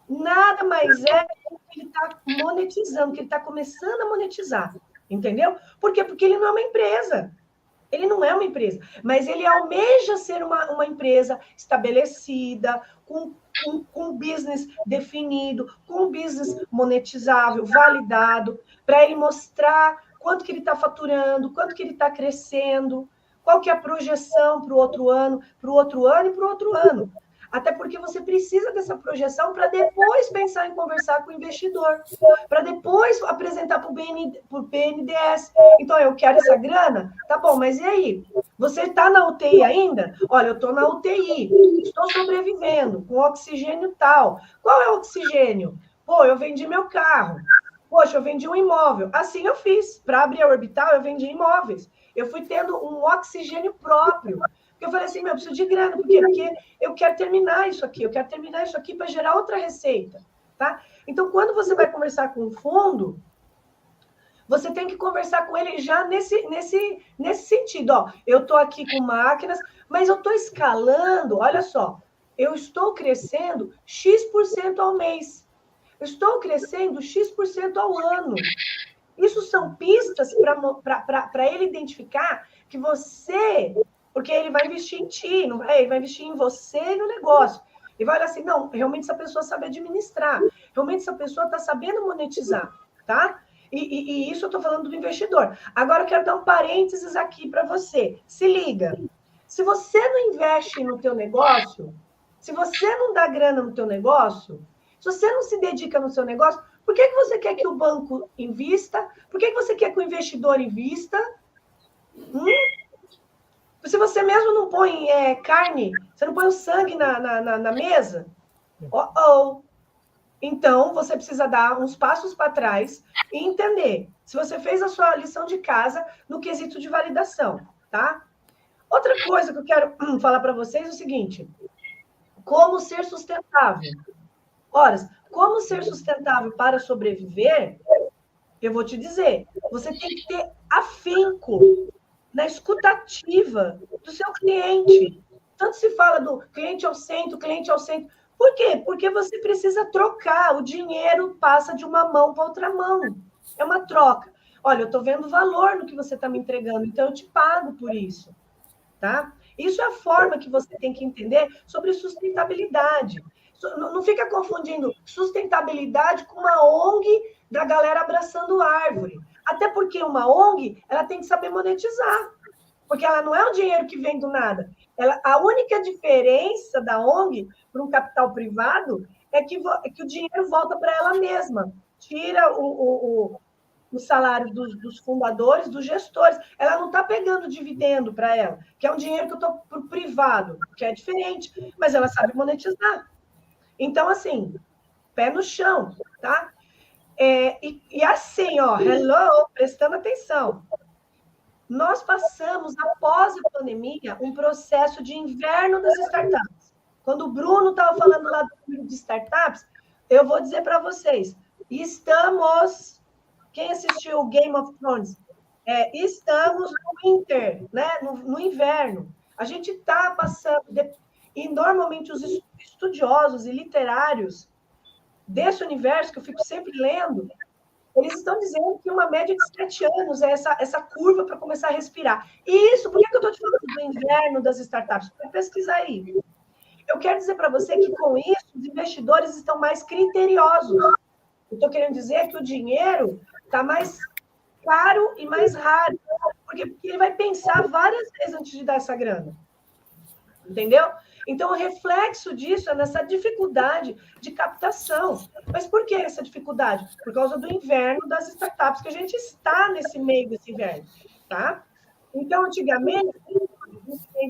Speaker 4: nada mais é do que ele está monetizando, que ele está começando a monetizar. Entendeu? Por quê? Porque ele não é uma empresa. Ele não é uma empresa, mas ele almeja ser uma empresa estabelecida, com um business definido, com um business monetizável, validado, para ele mostrar quanto que ele está faturando, quanto que ele está crescendo, qual que é a projeção para o outro ano e para o outro ano. Até porque você precisa dessa projeção para depois pensar em conversar com o investidor, para depois apresentar para o BNDES. Então, eu quero essa grana? Tá bom, mas e aí? Você está na UTI ainda? Olha, eu estou na UTI, estou sobrevivendo, com oxigênio tal. Qual é o oxigênio? Pô, eu vendi meu carro. Poxa, eu vendi um imóvel. Assim eu fiz. Para abrir a Orbital, eu vendi imóveis. Eu fui tendo um oxigênio próprio. Porque eu falei assim, eu preciso de grana. Por quê? Porque eu quero terminar isso aqui. Eu quero terminar isso aqui para gerar outra receita. Tá? Então, quando você vai conversar com o fundo, você tem que conversar com ele já nesse sentido. Ó, eu estou aqui com máquinas, mas eu estou escalando. Olha só, eu estou crescendo X% ao mês. Eu estou crescendo X% ao ano. Isso são pistas para ele identificar que você... Porque ele vai investir em ti, não vai? Ele vai investir em você e no negócio. E vai olhar assim, não, realmente essa pessoa sabe administrar. Realmente essa pessoa está sabendo monetizar, tá? E isso eu estou falando do investidor. Agora eu quero dar um parênteses aqui para você. Se liga. Se você não investe no teu negócio, se você não dá grana no teu negócio, se você não se dedica no seu negócio, por que você quer que o banco invista? Por que você quer que o investidor invista? Se você mesmo não põe carne, você não põe o sangue na mesa, então você precisa dar uns passos para trás e entender se você fez a sua lição de casa no quesito de validação, tá? Outra coisa que eu quero falar para vocês é o seguinte: como ser sustentável? Ora, como ser sustentável para sobreviver? Eu vou te dizer, você tem que ter afinco na escutativa do seu cliente. Tanto se fala do cliente ao centro. Por quê? Porque você precisa trocar. O dinheiro passa de uma mão para outra mão. É uma troca. Olha, eu estou vendo valor no que você está me entregando, então eu te pago por isso. Tá? Isso é a forma que você tem que entender sobre sustentabilidade. Não fica confundindo sustentabilidade com uma ONG da galera abraçando árvore. Até porque uma ONG, ela tem que saber monetizar. Porque ela não é um dinheiro que vem do nada. A única diferença da ONG para um capital privado é que o dinheiro volta para ela mesma. Tira o salário dos fundadores, dos gestores. Ela não está pegando dividendo para ela, que é um dinheiro que eu estou para o privado, que é diferente, mas ela sabe monetizar. Então, assim, pé no chão, tá? E assim, ó, prestando atenção. Nós passamos, após a pandemia, um processo de inverno das startups. Quando o Bruno estava falando lá de startups, eu vou dizer para vocês, quem assistiu Game of Thrones, estamos no winter, né? No inverno. A gente está passando, e normalmente os estudiosos e literários desse universo, que eu fico sempre lendo, eles estão dizendo que uma média de 7 anos é essa curva para começar a respirar. E isso, por que eu estou te falando do inverno das startups? Para pesquisar aí. Eu quero dizer para você que, com isso, os investidores estão mais criteriosos. Eu estou querendo dizer que o dinheiro está mais caro e mais raro. Porque ele vai pensar várias vezes antes de dar essa grana. Entendeu? Então, o reflexo disso é nessa dificuldade de captação. Mas por que essa dificuldade? Por causa do inverno das startups, que a gente está nesse meio desse inverno, tá? Então, antigamente,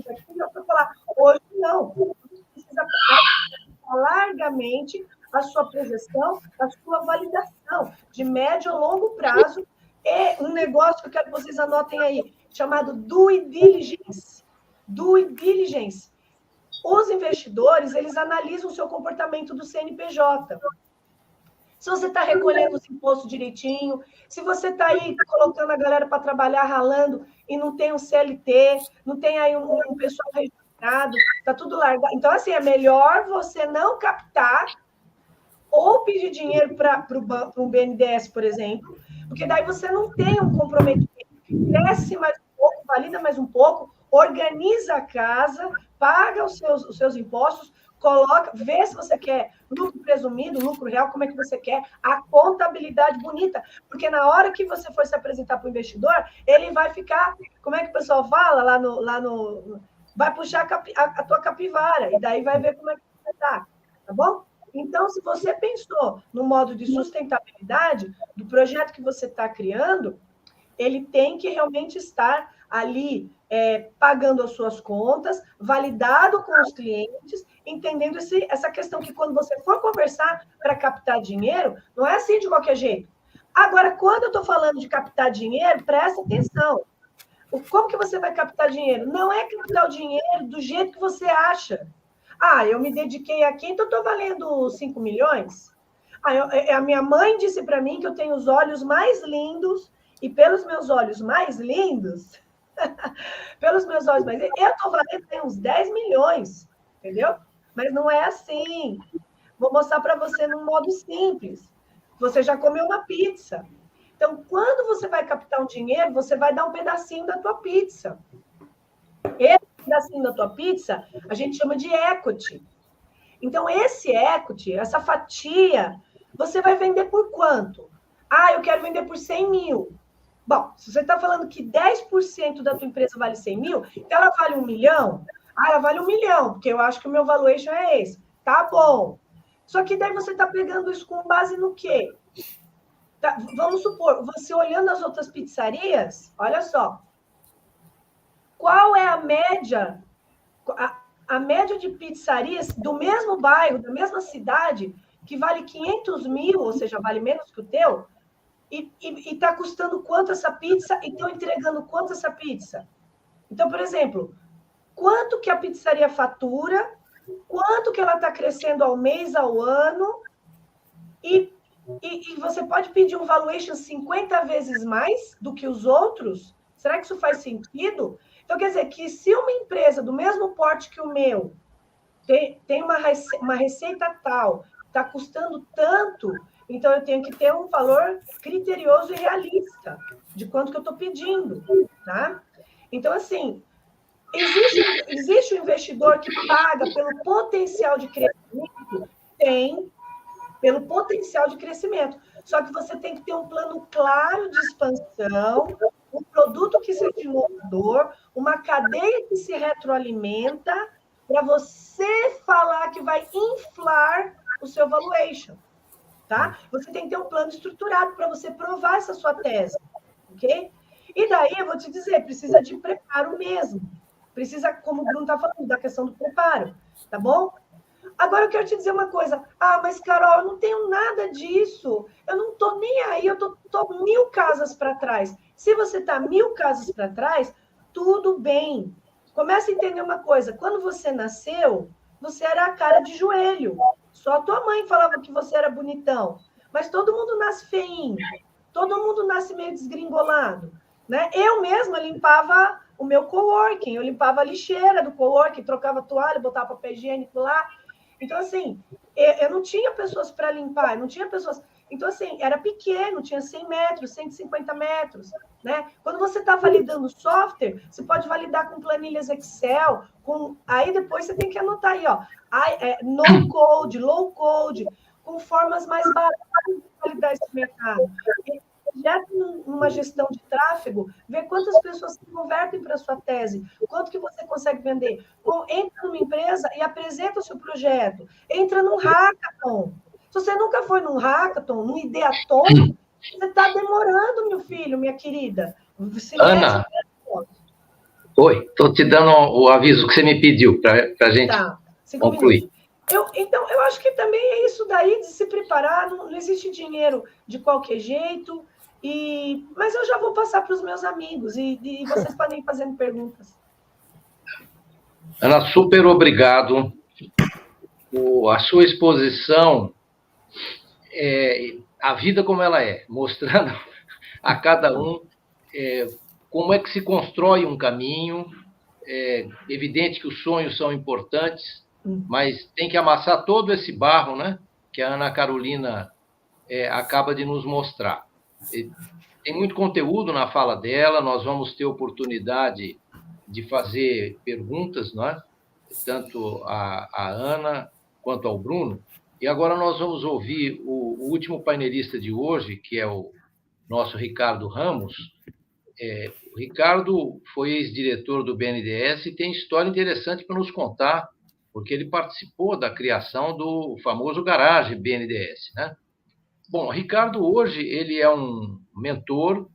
Speaker 4: aqui já foi falar, hoje não. Você precisa largamente a sua projeção, a sua validação de médio ou longo prazo. É um negócio que eu quero que vocês anotem aí, chamado due diligence. Due diligence. Os investidores, eles analisam o seu comportamento do CNPJ. Se você está recolhendo os impostos direitinho, se você está aí colocando a galera para trabalhar, ralando, e não tem um CLT, não tem aí um pessoal registrado, está tudo largado. Então, assim, é melhor você não captar ou pedir dinheiro para um BNDES, por exemplo, porque daí você não tem um comprometimento. Cresce mais um pouco, valida mais um pouco, organiza a casa, paga os seus impostos, coloca, vê se você quer lucro presumido, lucro real, como é que você quer, a contabilidade bonita, porque na hora que você for se apresentar para o investidor, ele vai ficar, como é que o pessoal fala lá no vai puxar a tua capivara, e daí vai ver como é que você está, tá bom? Então, se você pensou no modo de sustentabilidade do projeto que você está criando, ele tem que realmente estar ali pagando as suas contas, validado com os clientes, entendendo essa questão que quando você for conversar para captar dinheiro, não é assim de qualquer jeito. Agora, quando eu estou falando de captar dinheiro, presta atenção. Como que você vai captar dinheiro? Não é captar o dinheiro do jeito que você acha. Ah, eu me dediquei aqui, então estou valendo 5 milhões? A minha mãe disse para mim que eu tenho os olhos mais lindos, e pelos meus olhos mais lindos, eu estou valendo uns 10 milhões, entendeu? Mas não é assim. Vou mostrar para você num modo simples. Você já comeu uma pizza. Então, quando você vai captar um dinheiro, você vai dar um pedacinho da tua pizza. Esse pedacinho da tua pizza, a gente chama de equity. Então, esse equity, essa fatia, você vai vender por quanto? Ah, eu quero vender por 100 mil. Bom, se você está falando que 10% da tua empresa vale 100 mil, então ela vale 1 milhão? Ah, ela vale 1 milhão, porque eu acho que o meu valuation é esse. Tá bom. Só que daí você está pegando isso com base no quê? Tá, vamos supor, você olhando as outras pizzarias, olha só. Qual é a média? A média de pizzarias do mesmo bairro, da mesma cidade, que vale 500 mil, ou seja, vale menos que o teu, e está custando quanto essa pizza e estão entregando quanto essa pizza? Então, por exemplo, quanto que a pizzaria fatura, quanto que ela está crescendo ao mês, ao ano, e você pode pedir um valuation 50 vezes mais do que os outros? Será que isso faz sentido? Então, quer dizer, que se uma empresa do mesmo porte que o meu tem uma receita tal, está custando tanto, então eu tenho que ter um valor criterioso e realista de quanto que eu estou pedindo, tá? Então, assim, existe um investidor que paga pelo potencial de crescimento? Tem, pelo potencial de crescimento. Só que você tem que ter um plano claro de expansão, um produto que seja inovador, uma cadeia que se retroalimenta, para você falar que vai inflar o seu valuation, tá? Você tem que ter um plano estruturado para você provar essa sua tese, ok? E daí, eu vou te dizer, precisa de preparo mesmo. Precisa, como o Bruno está falando, da questão do preparo, tá bom? Agora, eu quero te dizer uma coisa. Ah, mas, Carol, eu não tenho nada disso. Eu não estou nem aí, eu estou 1000 casas para trás. Se você está 1000 casas para trás, tudo bem. Começa a entender uma coisa. Quando você nasceu, você era a cara de joelho. Só a tua mãe falava que você era bonitão. Mas todo mundo nasce feinho. Todo mundo nasce meio desgringolado, né? Eu mesma limpava o meu coworking. Eu limpava a lixeira do coworking, trocava toalha, botava papel higiênico lá. Então, assim, eu não tinha pessoas para limpar, não tinha pessoas... Então, assim, era pequeno, tinha 100 metros, 150 metros, né? Quando você está validando software, você pode validar com planilhas Excel, aí depois você tem que anotar aí, ó, no code, low code, com formas mais baratas de validar esse mercado. direto numa gestão de tráfego, vê quantas pessoas se convertem para a sua tese, quanto que você consegue vender. Entra numa empresa e apresenta o seu projeto. Entra num hackathon. Se você nunca foi num hackathon, num ideathon, você está demorando, meu filho, minha querida.
Speaker 2: Ana, oi, estou te dando o aviso que você me pediu para a gente concluir.
Speaker 4: Então, eu acho que também é isso daí de se preparar, não existe dinheiro de qualquer jeito, mas eu já vou passar para os meus amigos e vocês podem ir fazendo perguntas.
Speaker 2: Ana, super obrigado. A sua exposição a vida como ela é, mostrando a cada um como é que se constrói um caminho. É evidente que os sonhos são importantes, mas tem que amassar todo esse barro, né, que a Ana Carolina acaba de nos mostrar. Tem muito conteúdo na fala dela, nós vamos ter oportunidade de fazer perguntas, né, tanto a Ana quanto ao Bruno. E agora nós vamos ouvir o último painelista de hoje, que é o nosso Ricardo Ramos. O Ricardo foi ex-diretor do BNDES e tem história interessante para nos contar, porque ele participou da criação do famoso Garage BNDES, né? Bom, Ricardo hoje ele é um mentor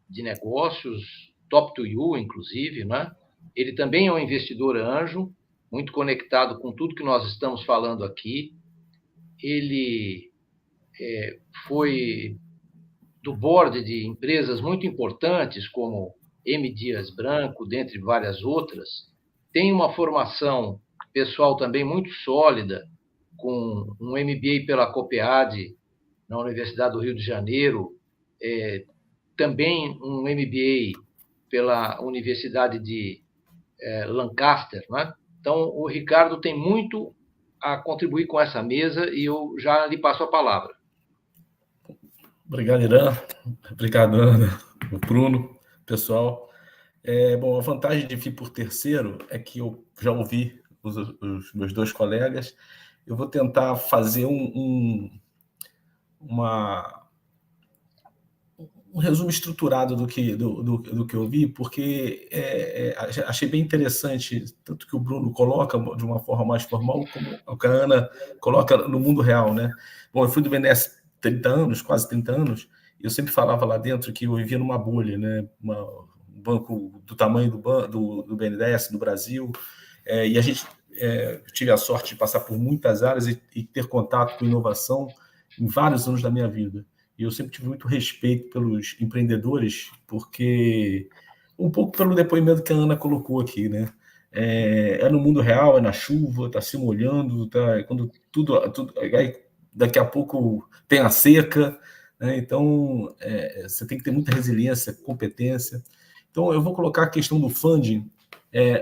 Speaker 2: de negócios, top to you, inclusive, né? Ele também é um investidor anjo, muito conectado com tudo que nós estamos falando aqui. Ele foi do board de empresas muito importantes, como M. Dias Branco, dentre várias outras. Tem uma formação pessoal também muito sólida, com um MBA pela COPEAD, na Universidade do Rio de Janeiro, também um MBA pela Universidade de Lancaster, né? Então, o Ricardo tem muito a contribuir com essa mesa e eu já lhe passo a palavra.
Speaker 5: Obrigado, Irã. Obrigado, Ana, o Bruno, pessoal. Bom, a vantagem de vir por terceiro é que eu já ouvi os meus dois colegas. Eu vou tentar fazer um resumo estruturado do que eu vi, porque achei bem interessante, tanto que o Bruno coloca de uma forma mais formal, como a Ana coloca no mundo real, né? Bom, eu fui do BNDES 30 anos, quase 30 anos, e eu sempre falava lá dentro que eu vivia numa bolha, né? Um banco do tamanho do BNDES, do Brasil, e a gente tive a sorte de passar por muitas áreas e ter contato com inovação em vários anos da minha vida. E eu sempre tive muito respeito pelos empreendedores, porque um pouco pelo depoimento que a Ana colocou aqui, né? No mundo real, na chuva, está se molhando, quando tudo daqui a pouco tem a seca, né? Então você tem que ter muita resiliência, competência. Então eu vou colocar a questão do funding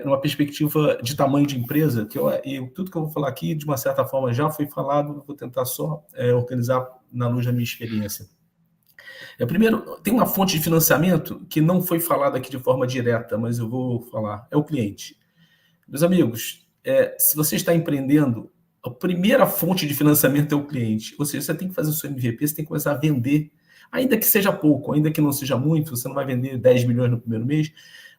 Speaker 5: numa perspectiva de tamanho de empresa, e tudo que eu vou falar aqui, de uma certa forma, já foi falado, vou tentar só organizar na luz da minha experiência. Primeiro, tem uma fonte de financiamento que não foi falada aqui de forma direta, mas eu vou falar, é o cliente. Meus amigos, se você está empreendendo, a primeira fonte de financiamento é o cliente, ou seja, você tem que fazer o seu MVP, você tem que começar a vender, ainda que seja pouco, ainda que não seja muito, você não vai vender 10 milhões no primeiro mês,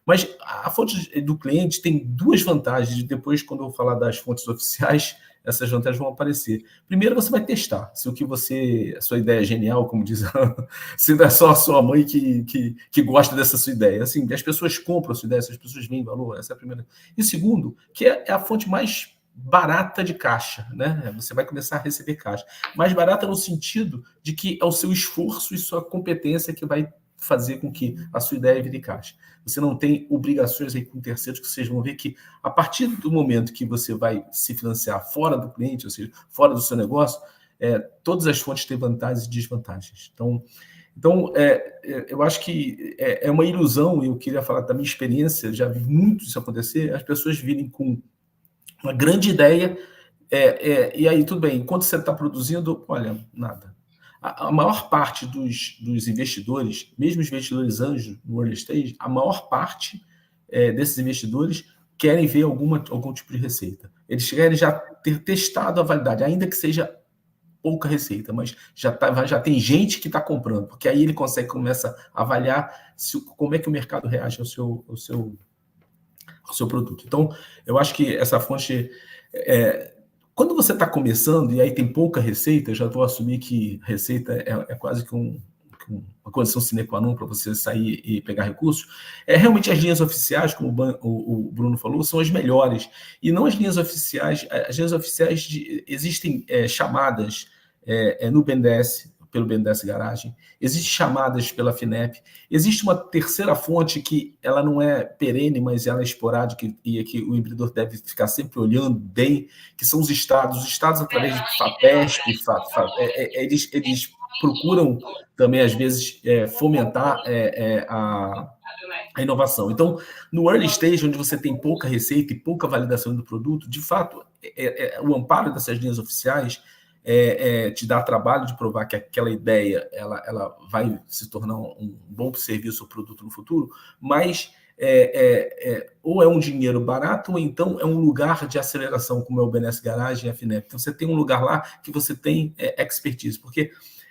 Speaker 5: mas a fonte do cliente tem duas vantagens. Depois, quando eu falar das fontes oficiais, essas vantagens vão aparecer. Primeiro, você vai testar se a sua ideia é genial, como diz se não é só a sua mãe que gosta dessa sua ideia. Assim, as pessoas compram a sua ideia, as pessoas veem valor, essa é a primeira. E segundo, que é a fonte mais barata de caixa, né? Você vai começar a receber caixa. Mais barata no sentido de que é o seu esforço e sua competência que vai fazer com que a sua ideia vire caixa. Você não tem obrigações aí com terceiros, que vocês vão ver que a partir do momento que você vai se financiar fora do cliente, ou seja, fora do seu negócio, todas as fontes têm vantagens e desvantagens. Então eu acho que é uma ilusão, e eu queria falar da minha experiência, já vi muito isso acontecer, as pessoas virem com uma grande ideia, e aí tudo bem, enquanto você está produzindo, olha, nada. A maior parte dos investidores, mesmo os investidores anjos no early stage, a maior parte desses investidores querem ver algum tipo de receita. Eles querem já ter testado a validade, ainda que seja pouca receita, mas já tem gente que está comprando, porque aí ele começa a avaliar como é que o mercado reage ao seu produto. Então, eu acho que essa fonte... quando você está começando e aí tem pouca receita, eu já vou assumir que receita é quase que uma condição sine qua non para você sair e pegar recursos, realmente as linhas oficiais, como o Bruno falou, são as melhores. E não as linhas oficiais. As linhas oficiais existem chamadas no BNDES, pelo BNDES Garagem, existem chamadas pela FINEP, existe uma terceira fonte que ela não é perene, mas ela é esporádica e que o empreendedor deve ficar sempre olhando bem, que são os estados. Os estados, através de FAPESP, eles procuram também, às vezes, fomentar a inovação. Então, no early stage, onde você tem pouca receita e pouca validação do produto, de fato, o amparo dessas linhas oficiais te dá trabalho de provar que aquela ideia ela vai se tornar um bom serviço ou produto no futuro, mas ou é um dinheiro barato, ou então é um lugar de aceleração, como é o BNDES Garagem e a FINEP. Então, você tem um lugar lá que você tem expertise, porque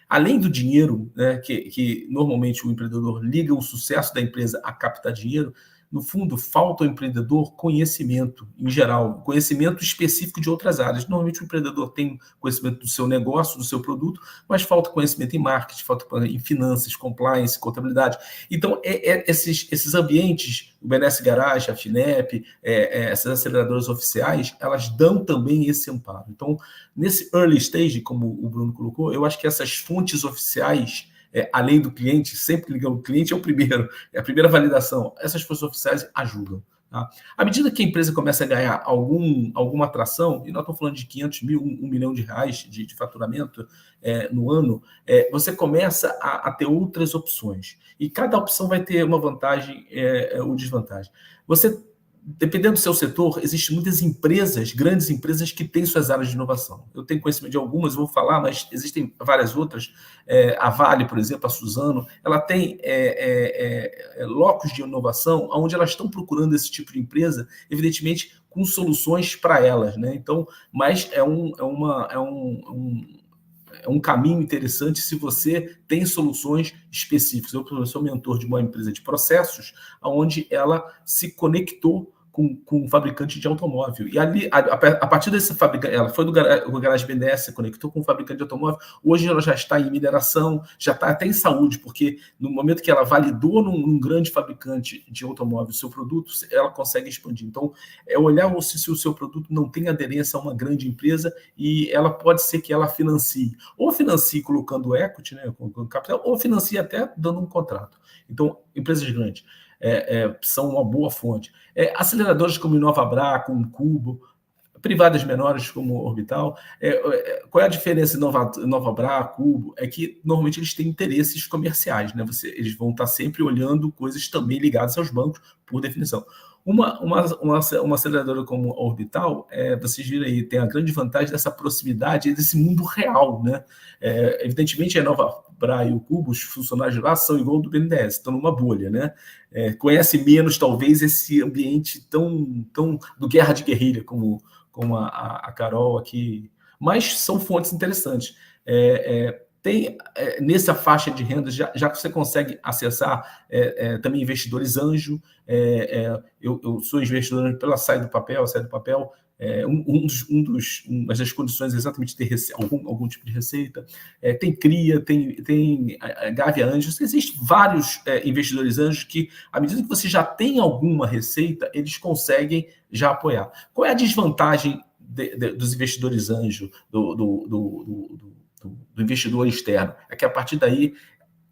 Speaker 5: além do dinheiro, né, que normalmente o empreendedor liga o sucesso da empresa a captar dinheiro, no fundo, falta ao empreendedor conhecimento, em geral, conhecimento específico de outras áreas. Normalmente, o empreendedor tem conhecimento do seu negócio, do seu produto, mas falta conhecimento em marketing, falta em finanças, compliance, contabilidade. Então, esses ambientes, o BNDES Garage, a FINEP, essas aceleradoras oficiais, elas dão também esse amparo. Então, nesse early stage, como o Bruno colocou, eu acho que essas fontes oficiais, além do cliente, sempre ligando o cliente, é a primeira validação. Essas fontes oficiais ajudam. Tá? À medida que a empresa começa a ganhar alguma atração, e nós estamos falando de 500 mil, 1 milhão de reais de faturamento no ano, você começa a ter outras opções. E cada opção vai ter uma vantagem ou desvantagem. Dependendo do seu setor, existem muitas empresas, grandes empresas, que têm suas áreas de inovação. Eu tenho conhecimento de algumas, vou falar, mas existem várias outras. A Vale, por exemplo, a Suzano, ela tem locos de inovação onde elas estão procurando esse tipo de empresa, evidentemente, com soluções para elas, né? Então, mas é um caminho interessante se você tem soluções específicas. Eu sou mentor de uma empresa de processos, onde ela se conectou com um fabricante de automóvel. E ali, a partir desse fabricante, ela foi do Garage BNDES, se conectou com um fabricante de automóvel. Hoje ela já está em mineração, já está até em saúde, porque no momento que ela validou num grande fabricante de automóvel o seu produto, ela consegue expandir. Então, olhar se o seu produto não tem aderência a uma grande empresa, e ela pode ser que ela financie. Ou financie colocando equity, né, com capital, ou financie até dando um contrato. Então, empresas grandes são uma boa fonte. Aceleradoras como InovaBra, como Cubo, privadas menores como Orbital. Qual é a diferença em InovaBra, Cubo? É que normalmente eles têm interesses comerciais, né? Eles vão estar sempre olhando coisas também ligadas aos bancos, por definição. Uma aceleradora como a Orbital, vocês viram aí, tem a grande vantagem dessa proximidade desse mundo real, né? Evidentemente, a InovaBra e o Cubo, os funcionários lá são igual do BNDES, estão numa bolha, né? Conhece menos, talvez, esse ambiente tão do guerra de guerrilha, como a Carol aqui, mas são fontes interessantes. Tem nessa faixa de renda, já que você consegue acessar também investidores anjo. Eu sou investidor anjo pela Sai do Papel. Uma das condições é exatamente ter algum tipo de receita. Tem CRIA, tem Gávea Anjos. Existem vários investidores anjos que, à medida que você já tem alguma receita, eles conseguem já apoiar. Qual é a desvantagem dos investidores anjos, do investidor externo? É que a partir daí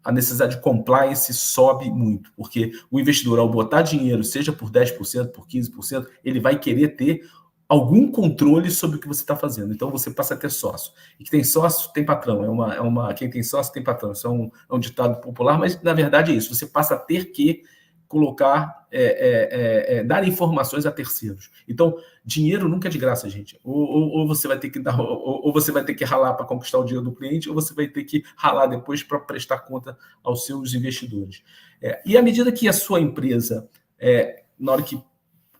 Speaker 5: a necessidade de compliance sobe muito, porque o investidor, ao botar dinheiro, seja por 10%, por 15%, ele vai querer ter algum controle sobre o que você está fazendo. Então você passa a ter sócio. E quem tem sócio tem patrão. Quem tem sócio tem patrão. Isso é um ditado popular, mas na verdade é isso. Você passa a ter que colocar, dar informações a terceiros. Então, dinheiro nunca é de graça, gente. Ou você vai ter que dar, ou você vai ter que ralar para conquistar o dinheiro do cliente, ou você vai ter que ralar depois para prestar conta aos seus investidores. E à medida que a sua empresa, na hora que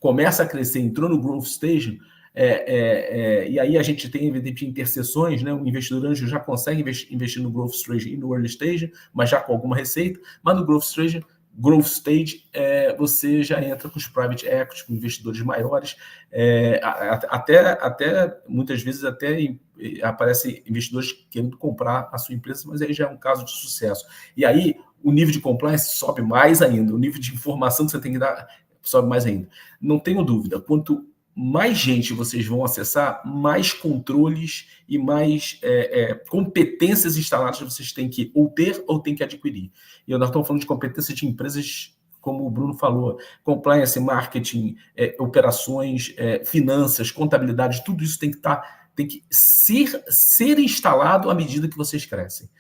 Speaker 5: começa a crescer, entrou no growth stage, E aí a gente tem, evidentemente, interseções, né? O investidor anjo já consegue investir no growth stage e no early stage, mas já com alguma receita, mas no growth stage você já entra com os private equity, com investidores maiores, até muitas vezes até aparecem investidores querendo comprar a sua empresa, mas aí já é um caso de sucesso. E aí o nível de compliance sobe mais ainda, o nível de informação que você tem que dar sobe mais ainda. Não tenho dúvida, quanto mais gente vocês vão acessar, mais controles e mais competências instaladas vocês têm que ou ter ou têm que adquirir. E nós estamos falando de competências de empresas, como o Bruno falou, compliance, marketing, operações, finanças, contabilidade, tudo isso tem que ser instalado à medida que vocês crescem.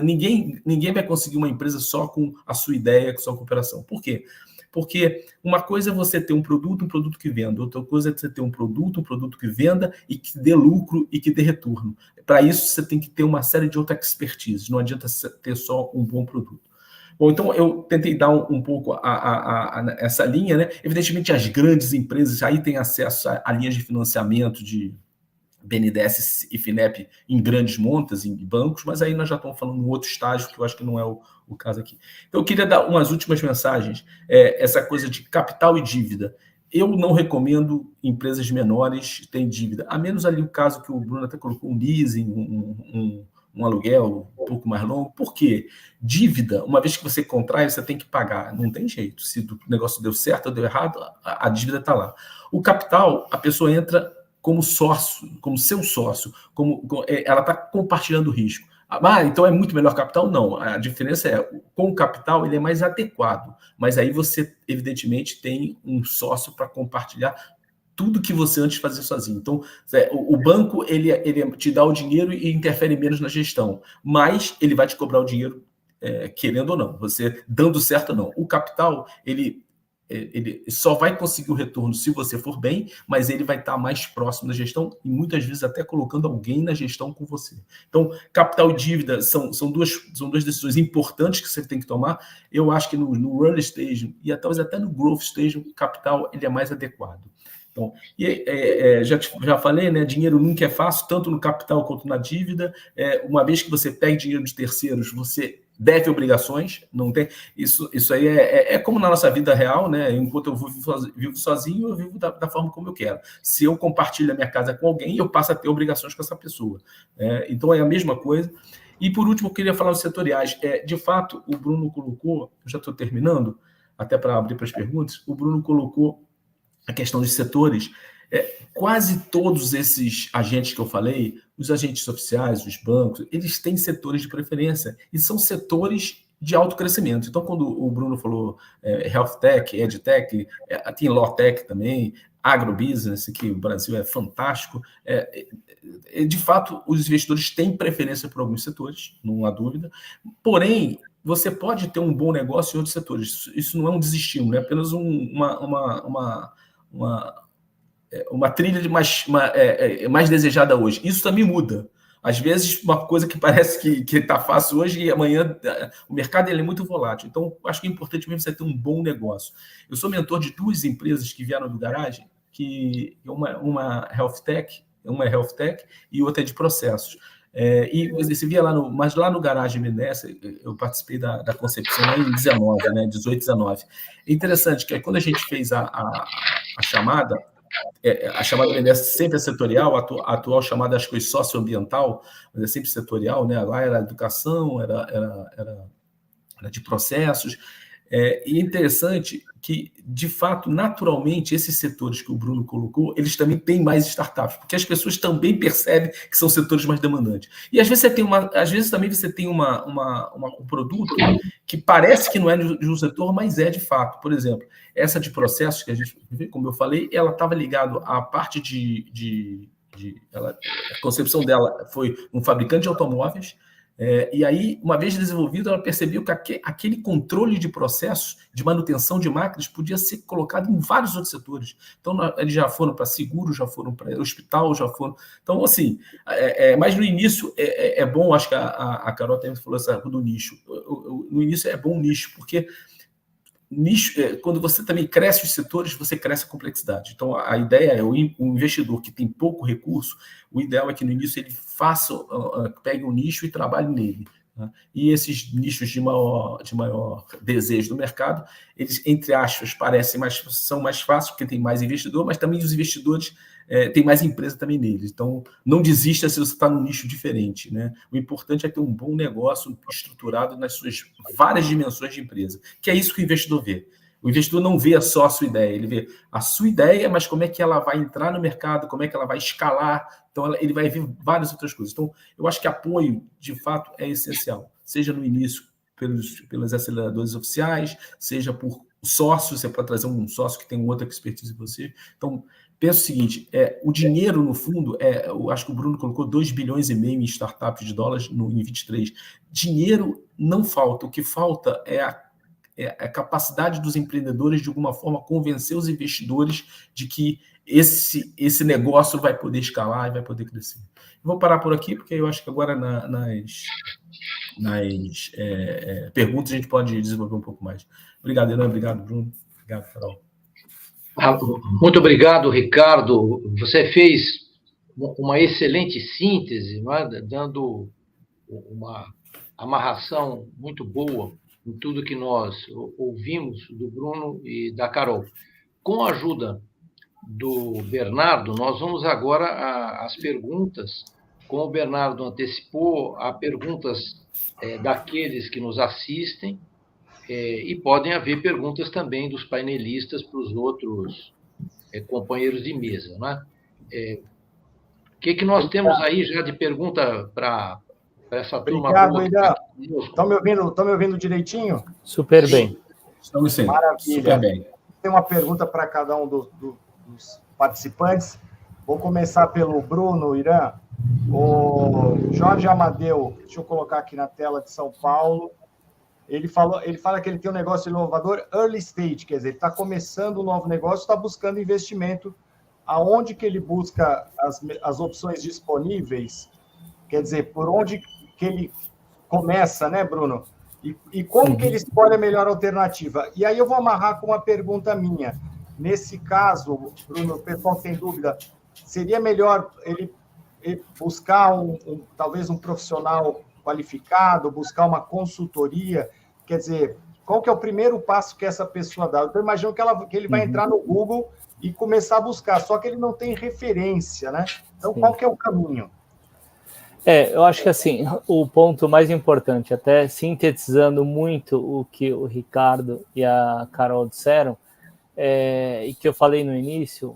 Speaker 5: Ninguém vai conseguir uma empresa só com a sua ideia, só com a operação. Por quê? Porque uma coisa é você ter um produto que venda, outra coisa é você ter um produto que venda e que dê lucro e que dê retorno. Para isso, você tem que ter uma série de outras expertises, não adianta ter só um bom produto. Bom, então eu tentei dar um pouco essa linha, né? Evidentemente, as grandes empresas aí têm acesso a linhas de financiamento de BNDES e FINEP em grandes montas, em bancos, mas aí nós já estamos falando em outro estágio, que eu acho que não é o caso aqui. Então, eu queria dar umas últimas mensagens. Essa coisa de capital e dívida. Eu não recomendo empresas menores terem dívida, a menos ali o caso que o Bruno até colocou, um leasing, um aluguel um pouco mais longo. Por quê? Dívida, uma vez que você contrai, você tem que pagar. Não tem jeito. Se o negócio deu certo ou deu errado, a dívida está lá. O capital, a pessoa entra como sócio, como seu sócio, ela está compartilhando o risco. Então é muito melhor capital? Não. A diferença com o capital ele é mais adequado, mas aí você, evidentemente, tem um sócio para compartilhar tudo que você antes fazia sozinho. Então, o banco ele te dá o dinheiro e interfere menos na gestão, mas ele vai te cobrar o dinheiro querendo ou não, você dando certo ou não. O capital, ele só vai conseguir o retorno se você for bem, mas ele vai estar mais próximo da gestão e muitas vezes até colocando alguém na gestão com você. Então, capital e dívida são duas decisões importantes que você tem que tomar. Eu acho que no early stage e talvez até no growth stage, o capital ele é mais adequado. Então, já falei, né? Dinheiro nunca é fácil, tanto no capital quanto na dívida. Uma vez que você pega dinheiro de terceiros, você deve obrigações, não tem. Isso aí é como na nossa vida real, né? Enquanto eu vivo sozinho, eu vivo da forma como eu quero. Se eu compartilho a minha casa com alguém, eu passo a ter obrigações com essa pessoa. Então é a mesma coisa. E por último, eu queria falar dos setoriais. De fato, o Bruno colocou, eu já estou terminando, até para abrir para as perguntas, o Bruno colocou a questão dos setores. Quase todos esses agentes que eu falei, os agentes oficiais, os bancos, eles têm setores de preferência e são setores de alto crescimento. Então, quando o Bruno falou Health Tech, EdTech, tem Law Tech também, Agrobusiness, que o Brasil é fantástico, de fato, os investidores têm preferência por alguns setores, não há dúvida, porém, você pode ter um bom negócio em outros setores. Isso não é um desestímulo, é apenas uma trilha mais desejada hoje. Isso também muda. Às vezes, uma coisa que parece que está fácil hoje e amanhã o mercado ele é muito volátil. Então, acho que é importante mesmo você ter um bom negócio. Eu sou mentor de duas empresas que vieram do Garagem, que uma Health Tech e outra é de processos. E você via mas lá no Garagem BNDES, eu participei da concepção em 19, né, 18, 19. É interessante que quando a gente fez a chamada BNDES sempre é setorial, a atual chamada acho que foi socioambiental, mas é sempre setorial, né? Lá era educação, era de processos. E é interessante que, de fato, naturalmente, esses setores que o Bruno colocou, eles também têm mais startups, porque as pessoas também percebem que são setores mais demandantes. E às vezes também você tem um produto que parece que não é de um setor, mas é de fato. Por exemplo, essa de processos, que a gente, como eu falei, ela estava ligada à parte a concepção dela foi um fabricante de automóveis. E aí, uma vez desenvolvido, ela percebeu que aquele controle de processos de manutenção de máquinas podia ser colocado em vários outros setores. Então, eles já foram para seguro, já foram para hospital, já foram... Então, assim, mas no início é bom, acho que a Carol também falou essa do nicho. No início é bom o nicho, porque nicho, quando você também cresce os setores, você cresce a complexidade. Então, a ideia é o investidor que tem pouco recurso, o ideal é que no início ele pegue um nicho e trabalhe nele. Né? E esses nichos de maior desejo do mercado, eles, entre aspas, são mais fáceis, porque tem mais investidor, mas também os investidores tem mais empresa também neles. Então, não desista se você está num nicho diferente. Né? O importante é ter um bom negócio estruturado nas suas várias dimensões de empresa, que é isso que o investidor vê. O investidor não vê só a sua ideia, ele vê a sua ideia, mas como é que ela vai entrar no mercado, como é que ela vai escalar. Então, ele vai ver várias outras coisas. Então, eu acho que apoio, de fato, é essencial. Seja no início pelos aceleradores oficiais, seja por sócio, você pode trazer um sócio que tem outra expertise que você. Então, pensa o seguinte, o dinheiro, no fundo, eu acho que o Bruno colocou 2,5 bilhões em startups de dólares em 23. Dinheiro não falta. O que falta é a capacidade dos empreendedores, de alguma forma, convencer os investidores de que esse negócio vai poder escalar e vai poder crescer. Eu vou parar por aqui, porque eu acho que agora nas perguntas a gente pode desenvolver um pouco mais. Obrigado, Elan. Obrigado, Bruno. Obrigado, Carol.
Speaker 2: Muito obrigado, Ricardo. Você fez uma excelente síntese, não é? Dando uma amarração muito boa em tudo que nós ouvimos do Bruno e da Carol. Com a ajuda do Bernardo, nós vamos agora às perguntas. Como o Bernardo antecipou, há perguntas daqueles que nos assistem, e podem haver perguntas também dos painelistas para os outros companheiros de mesa. Né? O que nós temos aí já de pergunta para essa turma boa?
Speaker 1: Obrigado, Irã. Estão me ouvindo direitinho?
Speaker 3: Super bem.
Speaker 5: Estamos sim.
Speaker 1: Maravilha.
Speaker 5: Super bem.
Speaker 1: Tem uma pergunta para cada um dos participantes. Vou começar pelo Bruno, Irã. O Jorge Amadeu, deixa eu colocar aqui na tela, de São Paulo. Ele fala que ele tem um negócio inovador early stage, quer dizer, ele está começando um novo negócio, está buscando investimento. Aonde que ele busca as opções disponíveis? Quer dizer, por onde que ele começa, né, Bruno? E como que ele escolhe a melhor alternativa? E aí eu vou amarrar com uma pergunta minha. Nesse caso, Bruno, o pessoal tem dúvida, seria melhor ele buscar talvez um profissional qualificado, buscar uma consultoria? Quer dizer, qual que é o primeiro passo que essa pessoa dá? Eu imagino que ele vai entrar no Google e começar a buscar, só que ele não tem referência, né? Então, qual que é o caminho?
Speaker 3: Eu acho que assim, o ponto mais importante, até sintetizando muito o que o Ricardo e a Carol disseram, e que eu falei no início,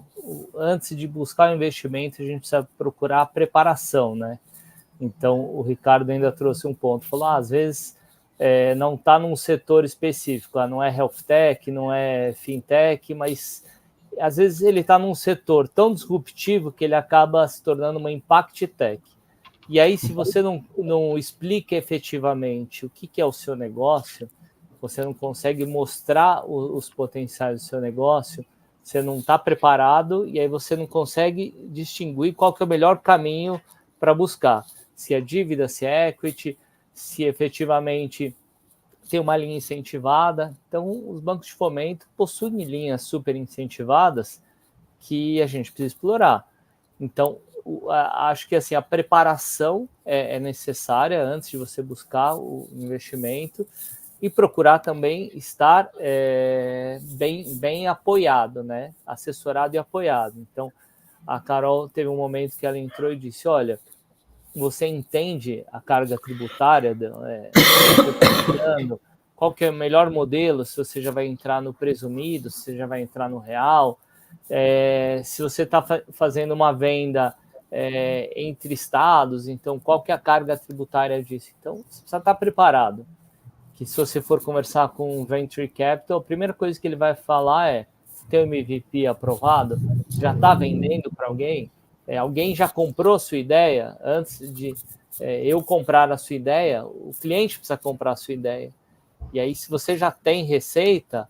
Speaker 3: antes de buscar o investimento, a gente precisa procurar a preparação, né? Então, o Ricardo ainda trouxe um ponto, falou, às vezes não está num setor específico, não é health tech, não é fintech, mas às vezes ele está num setor tão disruptivo que ele acaba se tornando uma impact tech. E aí, se você não explica efetivamente o que é o seu negócio, você não consegue mostrar os potenciais do seu negócio, você não está preparado e aí você não consegue distinguir qual que é o melhor caminho para buscar. Se é dívida, se é equity, se efetivamente tem uma linha incentivada. Então, os bancos de fomento possuem linhas super incentivadas que a gente precisa explorar. Então, acho que assim, a preparação é necessária antes de você buscar o investimento e procurar também estar bem apoiado, né? Assessorado e apoiado. Então, a Carol teve um momento que ela entrou e disse, olha, você entende a carga tributária, qual que é o melhor modelo, se você já vai entrar no presumido, se você já vai entrar no real, se você está fazendo uma venda entre estados, então qual que é a carga tributária disso? Então, você precisa estar preparado. Que se você for conversar com o Venture Capital, a primeira coisa que ele vai falar é, tem o MVP aprovado? Já está vendendo para alguém? Alguém já comprou a sua ideia? Antes de eu comprar a sua ideia, o cliente precisa comprar a sua ideia. E aí, se você já tem receita,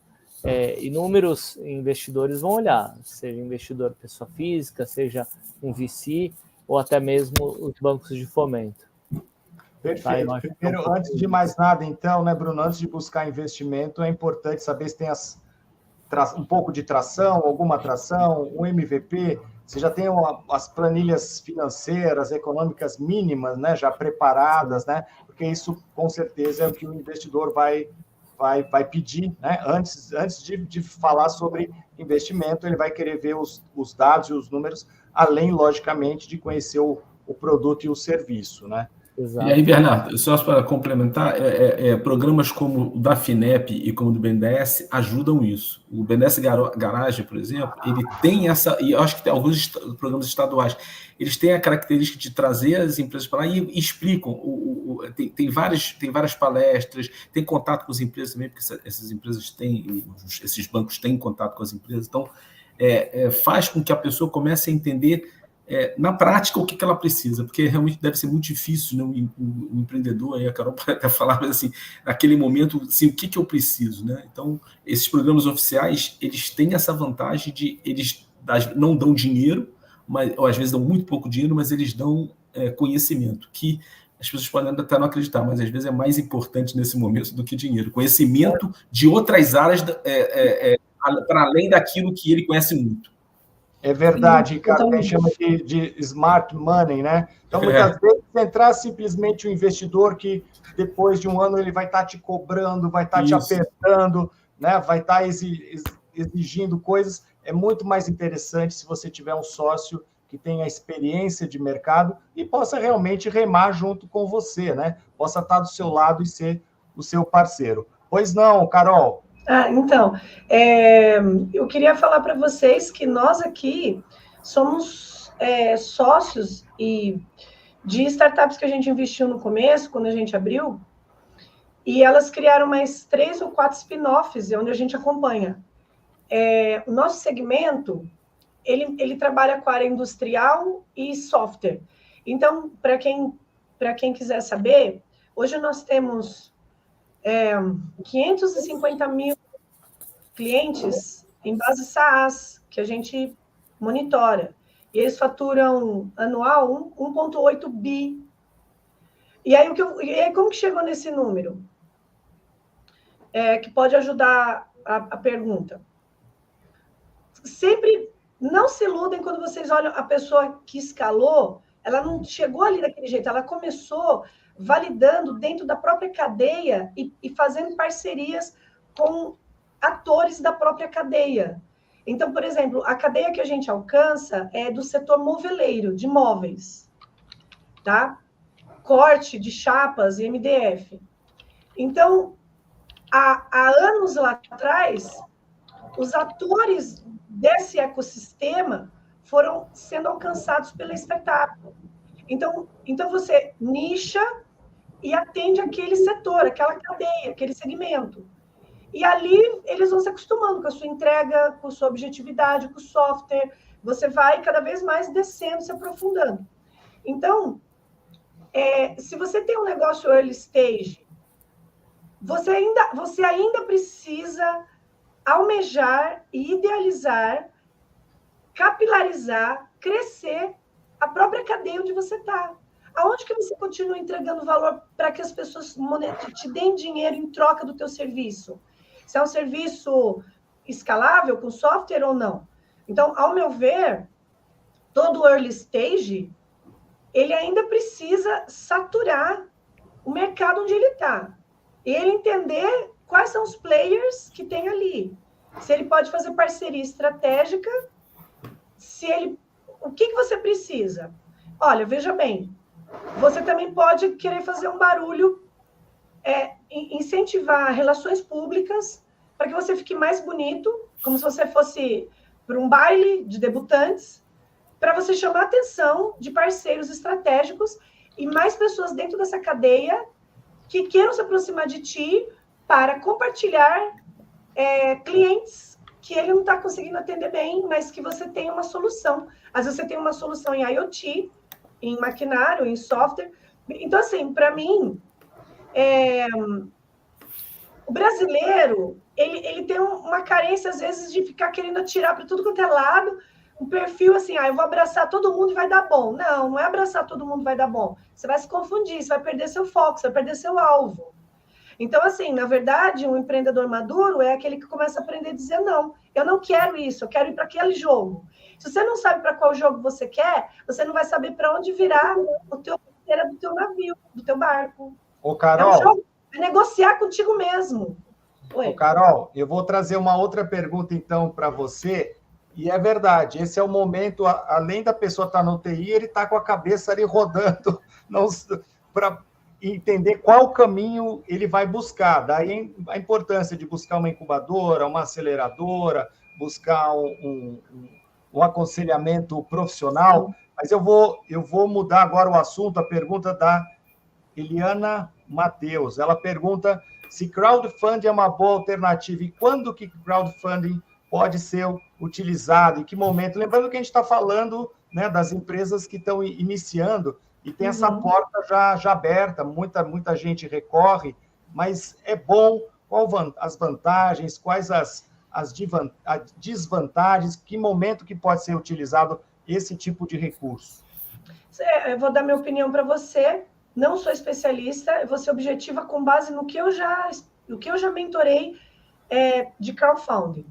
Speaker 3: inúmeros investidores vão olhar, seja investidor pessoa física, seja um VC, ou até mesmo os bancos de fomento.
Speaker 1: Perfeito. Primeiro, antes de mais nada, então, né, Bruno, antes de buscar investimento, é importante saber se tem um pouco de tração, alguma tração, um MVP, se já tem as planilhas financeiras, econômicas mínimas, né, já preparadas, né, porque isso, com certeza, é o que o investidor vai pedir, né, antes de falar sobre investimento, ele vai querer ver os dados e os números, além, logicamente, de conhecer o produto e o serviço, né?
Speaker 5: Exato. E aí, Bernardo, só para complementar, programas como o da FINEP e como o do BNDES ajudam isso. O BNDES Garage, por exemplo, ele tem essa, e eu acho que tem alguns programas estaduais, eles têm a característica de trazer as empresas para lá e explicam. Tem várias palestras, tem contato com as empresas também, porque essas empresas esses bancos têm contato com as empresas, então faz com que a pessoa comece a entender na prática o que ela precisa, porque realmente deve ser muito difícil, né? O empreendedor, aí a Carol pode até falar, mas assim, naquele momento, assim, o que eu preciso, né? Então, esses programas oficiais, eles têm essa vantagem de eles não dão dinheiro, ou às vezes dão muito pouco dinheiro, mas eles dão conhecimento, que as pessoas podem até não acreditar, mas às vezes é mais importante nesse momento do que dinheiro. Conhecimento de outras áreas para além daquilo que ele conhece muito.
Speaker 1: É verdade, cara, a gente chama de smart money, né? Então, muitas vezes, entrar simplesmente um investidor que depois de um ano ele vai estar te cobrando, vai estar te apertando, né? Vai estar exigindo coisas. É muito mais interessante se você tiver um sócio que tenha experiência de mercado e possa realmente remar junto com você, né? Possa estar do seu lado e ser o seu parceiro. Pois não, Carol?
Speaker 4: Então, eu queria falar para vocês que nós aqui somos sócios de startups que a gente investiu no começo, quando a gente abriu, e elas criaram mais 3 ou 4 spin-offs, onde a gente acompanha. O nosso segmento, ele trabalha com a área industrial e software. Então, para quem quiser saber, hoje nós temos 550 mil clientes em base SaaS, que a gente monitora. E eles faturam anual 1,8 bi. E aí, como que chegou nesse número? Que pode ajudar a pergunta. Sempre não se iludem quando vocês olham a pessoa que escalou, ela não chegou ali daquele jeito, ela começou validando dentro da própria cadeia e fazendo parcerias com atores da própria cadeia. Então, por exemplo, a cadeia que a gente alcança é do setor moveleiro, de móveis, tá? Corte de chapas e MDF. Então, há anos lá atrás, os atores desse ecossistema foram sendo alcançados pela startup. Então você nicha e atende aquele setor, aquela cadeia, aquele segmento. E ali eles vão se acostumando com a sua entrega, com a sua objetividade, com o software. Você vai cada vez mais descendo, se aprofundando. Então, se você tem um negócio early stage, você ainda precisa almejar, idealizar, capilarizar, crescer a própria cadeia onde você está. Aonde que você continua entregando valor para que as pessoas te deem dinheiro em troca do teu serviço? Se é um serviço escalável com software ou não? Então, ao meu ver, todo early stage, ele ainda precisa saturar o mercado onde ele está. E ele entender quais são os players que tem ali. Se ele pode fazer parceria estratégica, o que você precisa? Olha, veja bem, você também pode querer fazer um barulho, incentivar relações públicas para que você fique mais bonito, como se você fosse para um baile de debutantes, para você chamar a atenção de parceiros estratégicos e mais pessoas dentro dessa cadeia que queiram se aproximar de ti para compartilhar clientes que ele não está conseguindo atender bem, mas que você tem uma solução. Às vezes você tem uma solução em IoT, em maquinário, em software. Então, assim, para mim, o brasileiro, ele tem uma carência, às vezes, de ficar querendo atirar para tudo quanto é lado, um perfil assim, eu vou abraçar todo mundo e vai dar bom. Não, não é abraçar todo mundo e vai dar bom. Você vai se confundir, você vai perder seu foco, você vai perder seu alvo. Então, assim, na verdade, um empreendedor maduro é aquele que começa a aprender a dizer não. Eu não quero isso, eu quero ir para aquele jogo. Se você não sabe para qual jogo você quer, você não vai saber para onde virar o teu do teu navio, do teu barco.
Speaker 1: Ô, Carol,
Speaker 4: é um jogo, é negociar contigo mesmo.
Speaker 1: Ô, Carol, eu vou trazer uma outra pergunta, então, para você. E é verdade, esse é o momento, além da pessoa estar no TI, ele está com a cabeça ali rodando para entender qual caminho ele vai buscar. Daí a importância de buscar uma incubadora, uma aceleradora, buscar um aconselhamento profissional. Mas eu vou mudar agora o assunto, a pergunta da Eliana Matheus. Ela pergunta se crowdfunding é uma boa alternativa e quando que crowdfunding pode ser utilizado, em que momento. Lembrando que a gente está falando, né, das empresas que estão iniciando e tem essa porta já aberta, muita gente recorre, mas é bom, quais as vantagens, quais as desvantagens, que momento que pode ser utilizado esse tipo de recurso?
Speaker 4: Eu vou dar minha opinião para você, não sou especialista, eu vou ser objetiva com base no que eu já mentorei de crowdfunding.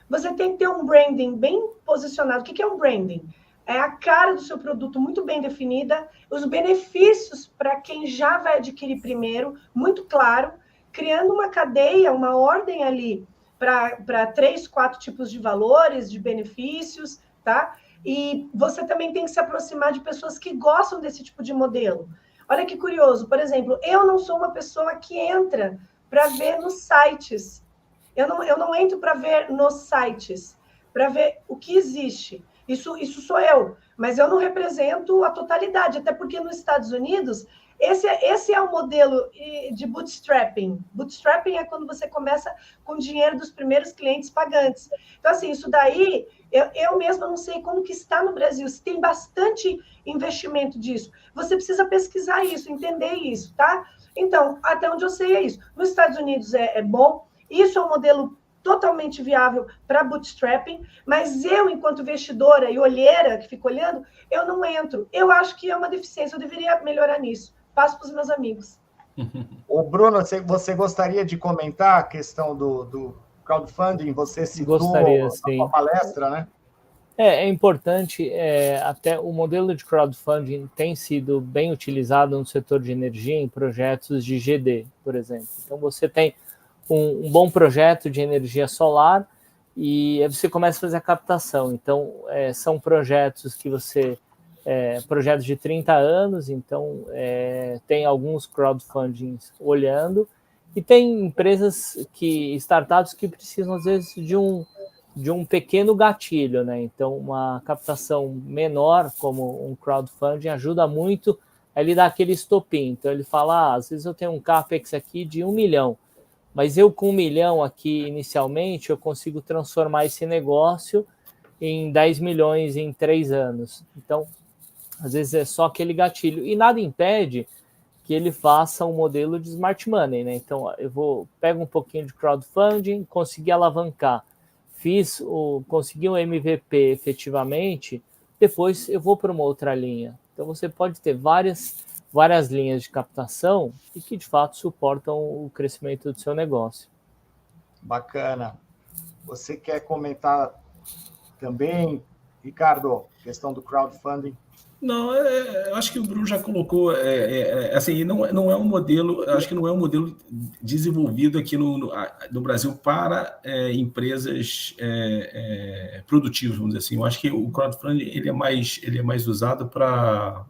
Speaker 4: Você tem que ter um branding bem posicionado. O que é um branding? É a cara do seu produto muito bem definida, os benefícios para quem já vai adquirir primeiro, muito claro, criando uma cadeia, uma ordem ali para 3, 4 tipos de valores, de benefícios, tá? E você também tem que se aproximar de pessoas que gostam desse tipo de modelo. Olha que curioso, por exemplo, eu não sou uma pessoa que entra para ver nos sites. Eu não entro para ver nos sites, para ver o que existe. Isso sou eu, mas eu não represento a totalidade, até porque nos Estados Unidos, esse é o modelo de bootstrapping. Bootstrapping é quando você começa com o dinheiro dos primeiros clientes pagantes. Então, assim, isso daí, eu mesma não sei como que está no Brasil, se tem bastante investimento disso. Você precisa pesquisar isso, entender isso, tá? Então, até onde eu sei é isso. Nos Estados Unidos é bom, isso é um modelo totalmente viável para bootstrapping, mas eu, enquanto investidora e olheira, que fico olhando, eu não entro. Eu acho que é uma deficiência, eu deveria melhorar nisso. Passo para os meus amigos.
Speaker 1: O Bruno, você gostaria de comentar a questão do crowdfunding? Você citou na sua palestra, né?
Speaker 3: É importante, até o modelo de crowdfunding tem sido bem utilizado no setor de energia em projetos de GD, por exemplo. Então, você tem um bom projeto de energia solar e aí você começa a fazer a captação. Então, são projetos que projetos de 30 anos, então tem alguns crowdfundings olhando e tem empresas startups que precisam, às vezes, de um pequeno gatilho, né? Então, uma captação menor, como um crowdfunding, ajuda muito a ele dar aquele estopim. Então, ele fala, às vezes eu tenho um CAPEX aqui de 1 milhão, mas eu com 1 milhão aqui inicialmente, eu consigo transformar esse negócio em 10 milhões em 3 anos. Então, às vezes é só aquele gatilho. E nada impede que ele faça um modelo de smart money, né? Então, pego um pouquinho de crowdfunding, consegui alavancar, consegui um MVP efetivamente, depois eu vou para uma outra linha. Então, você pode ter várias linhas de captação e que, de fato, suportam o crescimento do seu negócio.
Speaker 1: Bacana. Você quer comentar também, Ricardo, questão do crowdfunding?
Speaker 5: Não, eu acho que o Bruno já colocou, assim, não é um modelo, acho que não é um modelo desenvolvido aqui no Brasil para empresas produtivas, vamos dizer assim. Eu acho que o crowdfunding ele é mais usado para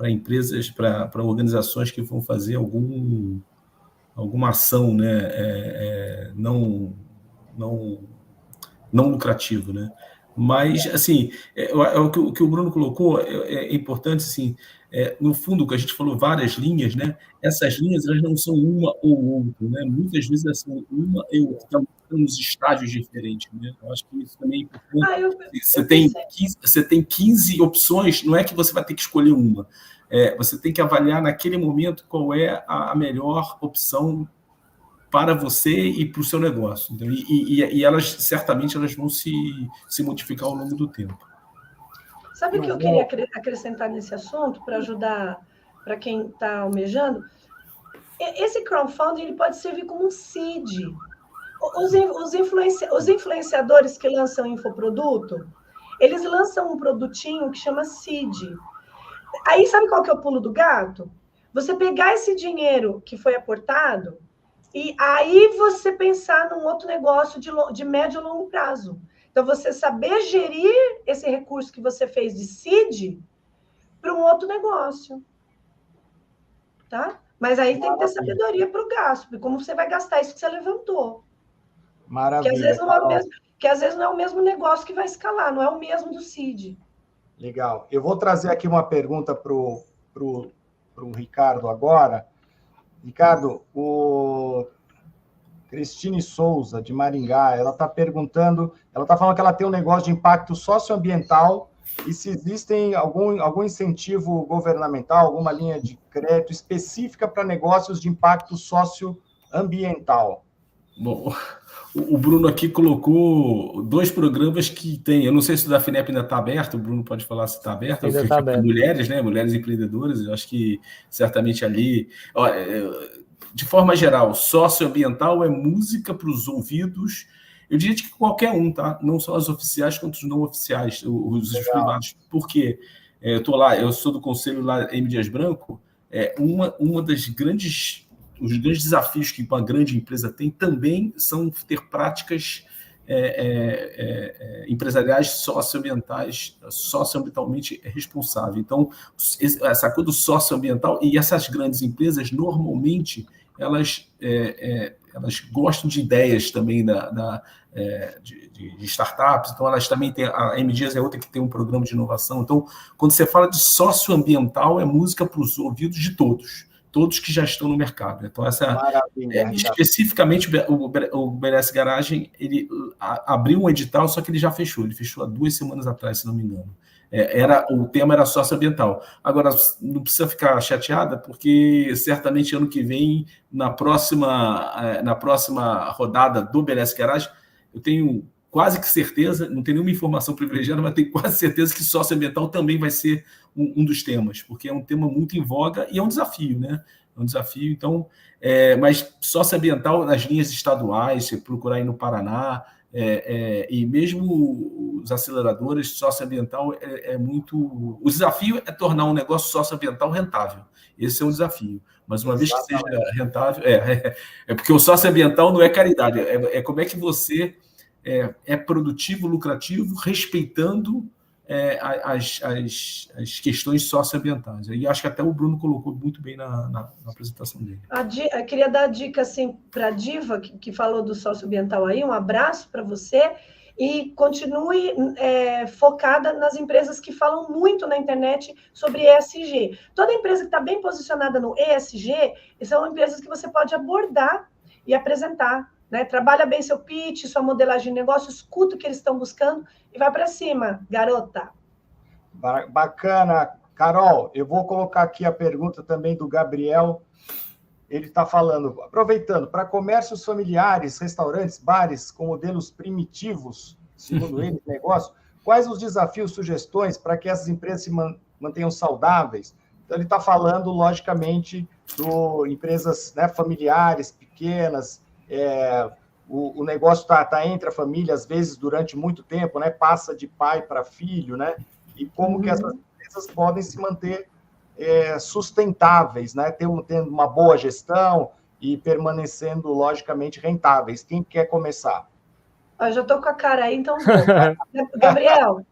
Speaker 5: empresas, para organizações que vão fazer alguma ação, né, não lucrativa, né? Mas, assim, o que o Bruno colocou é importante, assim, no fundo, que a gente falou várias linhas, né? Essas linhas, elas não são uma ou outra, né? Muitas vezes elas são uma e outra, estão nos estágios diferentes, né? Eu acho que isso também é importante. Você tem 15 opções, não é que você vai ter que escolher uma. Você tem que avaliar naquele momento qual é a melhor opção para você e para o seu negócio. Então, e elas, certamente, elas vão se modificar ao longo do tempo.
Speaker 4: Sabe o que eu queria acrescentar nesse assunto, para ajudar para quem está almejando? Esse crowdfunding ele pode servir como um seed. Os influenciadores que lançam infoproduto, eles lançam um produtinho que chama seed. Aí, sabe qual que é o pulo do gato? Você pegar esse dinheiro que foi aportado e aí você pensar num outro negócio de médio e longo prazo. Então, você saber gerir esse recurso que você fez de seed para um outro negócio. Tá? Mas aí tem que ter sabedoria para o gasto, porque como você vai gastar isso que você levantou.
Speaker 1: Maravilha.
Speaker 4: Que às vezes não é o mesmo negócio que vai escalar, não é o mesmo do seed.
Speaker 1: Legal. Eu vou trazer aqui uma pergunta para o Ricardo agora. Ricardo, o Cristine Souza, de Maringá, ela está perguntando, ela está falando que ela tem um negócio de impacto socioambiental e se existem algum incentivo governamental, alguma linha de crédito específica para negócios de impacto socioambiental.
Speaker 5: Bom, o Bruno aqui colocou 2 programas que tem, eu não sei se o da FINEP ainda está aberto, o Bruno pode falar se está aberto,
Speaker 3: ainda está aberto.
Speaker 5: Mulheres, né? Mulheres empreendedoras, eu acho que certamente ali... De forma geral, socioambiental é música para os ouvidos, eu diria que qualquer um, tá? Não só os oficiais, quanto os não oficiais, os privados. Por quê? Eu sou do conselho lá em Dias Branco, uma das grandes... Os grandes desafios que uma grande empresa tem também são ter práticas empresariais socioambientalmente responsáveis. Então, essa coisa do socioambiental, e essas grandes empresas, normalmente, elas gostam de ideias também de startups, então elas também têm, a M Dias é outra que tem um programa de inovação. Então, quando você fala de socioambiental, é música para os ouvidos de todos que já estão no mercado. Então, especificamente, o BNS Garagem, ele abriu um edital, só que ele já fechou. Ele fechou há 2 semanas atrás, se não me engano. O tema era socioambiental. Agora, não precisa ficar chateada, porque certamente ano que vem, na próxima rodada do BNS Garagem, eu tenho quase que certeza, não tenho nenhuma informação privilegiada, mas tenho quase certeza que socioambiental também vai ser um dos temas, porque é um tema muito em voga e é um desafio, né? É um desafio, então... mas socioambiental nas linhas estaduais, se procurar aí no Paraná, e mesmo os aceleradores, socioambiental é muito... O desafio é tornar um negócio socioambiental rentável. Esse é um desafio. Mas uma vez que seja rentável... porque o socioambiental não é caridade, como é que você... É produtivo, lucrativo, respeitando as questões socioambientais. E acho que até o Bruno colocou muito bem na apresentação dele.
Speaker 4: Eu queria dar dica assim, para a Diva, que falou do socioambiental aí, um abraço para você, e continue focada nas empresas que falam muito na internet sobre ESG. Toda empresa que está bem posicionada no ESG, são empresas que você pode abordar e apresentar. Né? Trabalha bem seu pitch, sua modelagem de negócio, escuta o que eles estão buscando e vai para cima, garota.
Speaker 1: Bacana. Carol, eu vou colocar aqui a pergunta também do Gabriel. Ele está falando, aproveitando, para comércios familiares, restaurantes, bares com modelos primitivos, segundo ele, negócio, quais os desafios, sugestões para que essas empresas se mantenham saudáveis? Então, ele está falando, logicamente, de empresas, né, familiares, pequenas. O negócio está entre a família, às vezes, durante muito tempo, né? Passa de pai para filho, né? E como que essas empresas podem se manter sustentáveis, né? Tendo uma boa gestão e permanecendo, logicamente, rentáveis. Quem quer começar?
Speaker 4: Eu já estou com a cara aí, então Gabriel,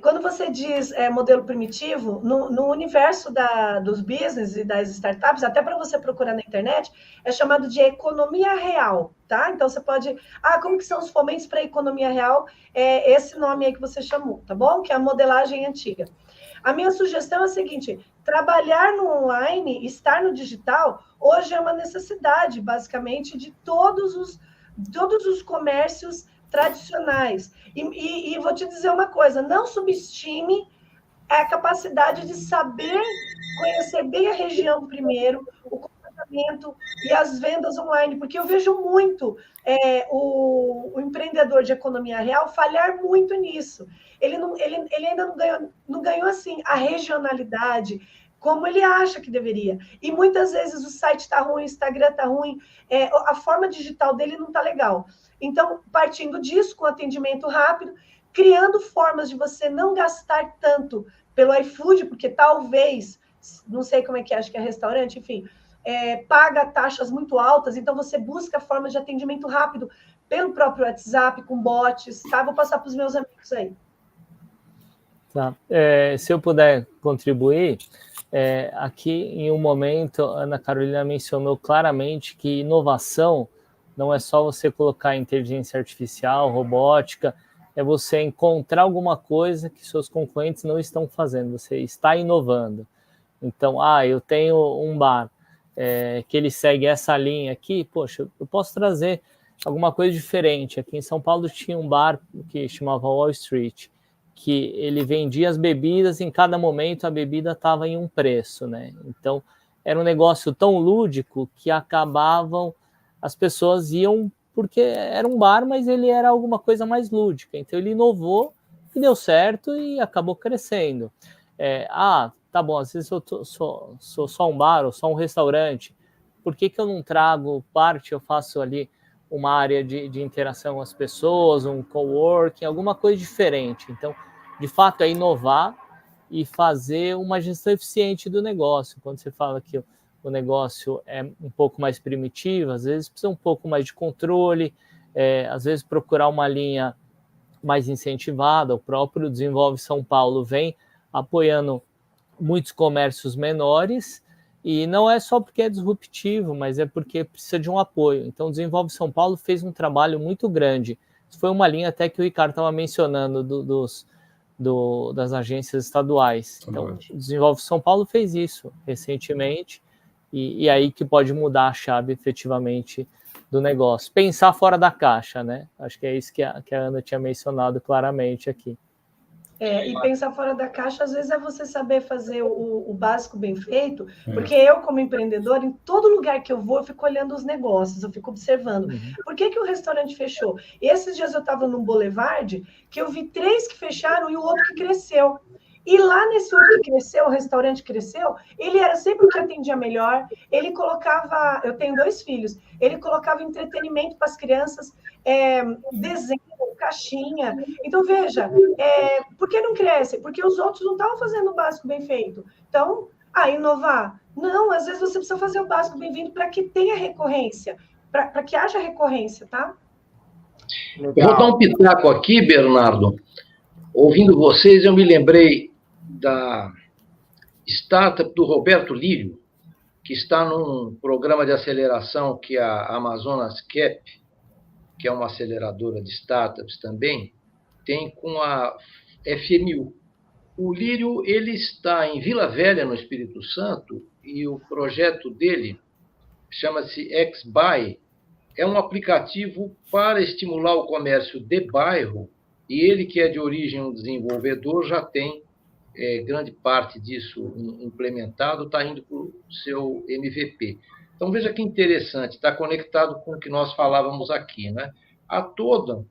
Speaker 4: quando você diz modelo primitivo, no universo dos business e das startups, até para você procurar na internet, é chamado de economia real, tá? Então, você pode... como que são os fomentos para a economia real? Esse nome aí que você chamou, tá bom? Que é a modelagem antiga. A minha sugestão é a seguinte, trabalhar no online, estar no digital, hoje é uma necessidade, basicamente, de todos os comércios tradicionais. E vou te dizer uma coisa, não subestime a capacidade de saber conhecer bem a região primeiro, o comportamento relacionamento e as vendas online, porque eu vejo muito o empreendedor de economia real falhar muito nisso. Ele ainda não ganhou assim a regionalidade como ele acha que deveria. E muitas vezes o site está ruim, o Instagram está ruim, a forma digital dele não está legal. Então, partindo disso, com atendimento rápido, criando formas de você não gastar tanto pelo iFood, porque talvez, não sei como é que acho que é restaurante, enfim, paga taxas muito altas, então você busca formas de atendimento rápido pelo próprio WhatsApp, com bots, tá? Vou passar para os meus amigos aí.
Speaker 3: Tá. Se eu puder contribuir, aqui em um momento, a Ana Carolina mencionou claramente que inovação não é só você colocar inteligência artificial, robótica, é você encontrar alguma coisa que seus concorrentes não estão fazendo, você está inovando. Então, eu tenho um bar que ele segue essa linha aqui, poxa, eu posso trazer alguma coisa diferente. Aqui em São Paulo tinha um bar que chamava Wall Street, que ele vendia as bebidas, em cada momento a bebida estava em um preço, né? Então, era um negócio tão lúdico que as pessoas iam porque era um bar, mas ele era alguma coisa mais lúdica. Então, ele inovou e deu certo e acabou crescendo. Tá bom, às vezes eu sou só um bar ou só um restaurante, por que eu não trago parte, eu faço ali uma área de interação com as pessoas, um coworking, alguma coisa diferente. Então, de fato, é inovar e fazer uma gestão eficiente do negócio. Quando você fala que o negócio é um pouco mais primitivo, às vezes precisa um pouco mais de controle, às vezes procurar uma linha mais incentivada. O próprio Desenvolve São Paulo vem apoiando muitos comércios menores, e não é só porque é disruptivo, mas é porque precisa de um apoio. Então, o Desenvolve São Paulo fez um trabalho muito grande. Isso foi uma linha até que o Ricardo estava mencionando das agências estaduais. Então, o Desenvolve São Paulo fez isso recentemente, e aí que pode mudar a chave efetivamente do negócio. Pensar fora da caixa, né? Acho que é isso que a Ana tinha mencionado claramente aqui.
Speaker 4: E pensar fora da caixa, às vezes, é você saber fazer o básico bem feito, porque eu, como empreendedor, em todo lugar que eu vou, eu fico olhando os negócios, eu fico observando. Por que o restaurante fechou? E esses dias eu estava num Boulevard, que eu vi 3 que fecharam e o outro que cresceu. E lá nesse outro que cresceu, o restaurante cresceu, ele era sempre o que atendia melhor, ele colocava, eu tenho 2 filhos, ele colocava entretenimento para as crianças, desenho, caixinha. Então, veja, por que não cresce? Porque os outros não estavam fazendo o básico bem feito. Então, inovar. Não, às vezes você precisa fazer o básico bem feito para que tenha recorrência, para que haja recorrência, tá?
Speaker 2: Legal. Eu vou dar um pitaco aqui, Bernardo. Ouvindo vocês, eu me lembrei da startup do Roberto Lírio, que está num programa de aceleração que a Amazonas Cap, que é uma aceleradora de startups também, tem com a FMU. O Lírio, ele está em Vila Velha, no Espírito Santo, e o projeto dele chama-se XBuy. É um aplicativo para estimular o comércio de bairro, e ele, que é de origem um desenvolvedor, já tem grande parte disso implementado, está indo para o seu MVP. Então, veja que interessante, está conectado com o que nós falávamos aqui, né? Há todo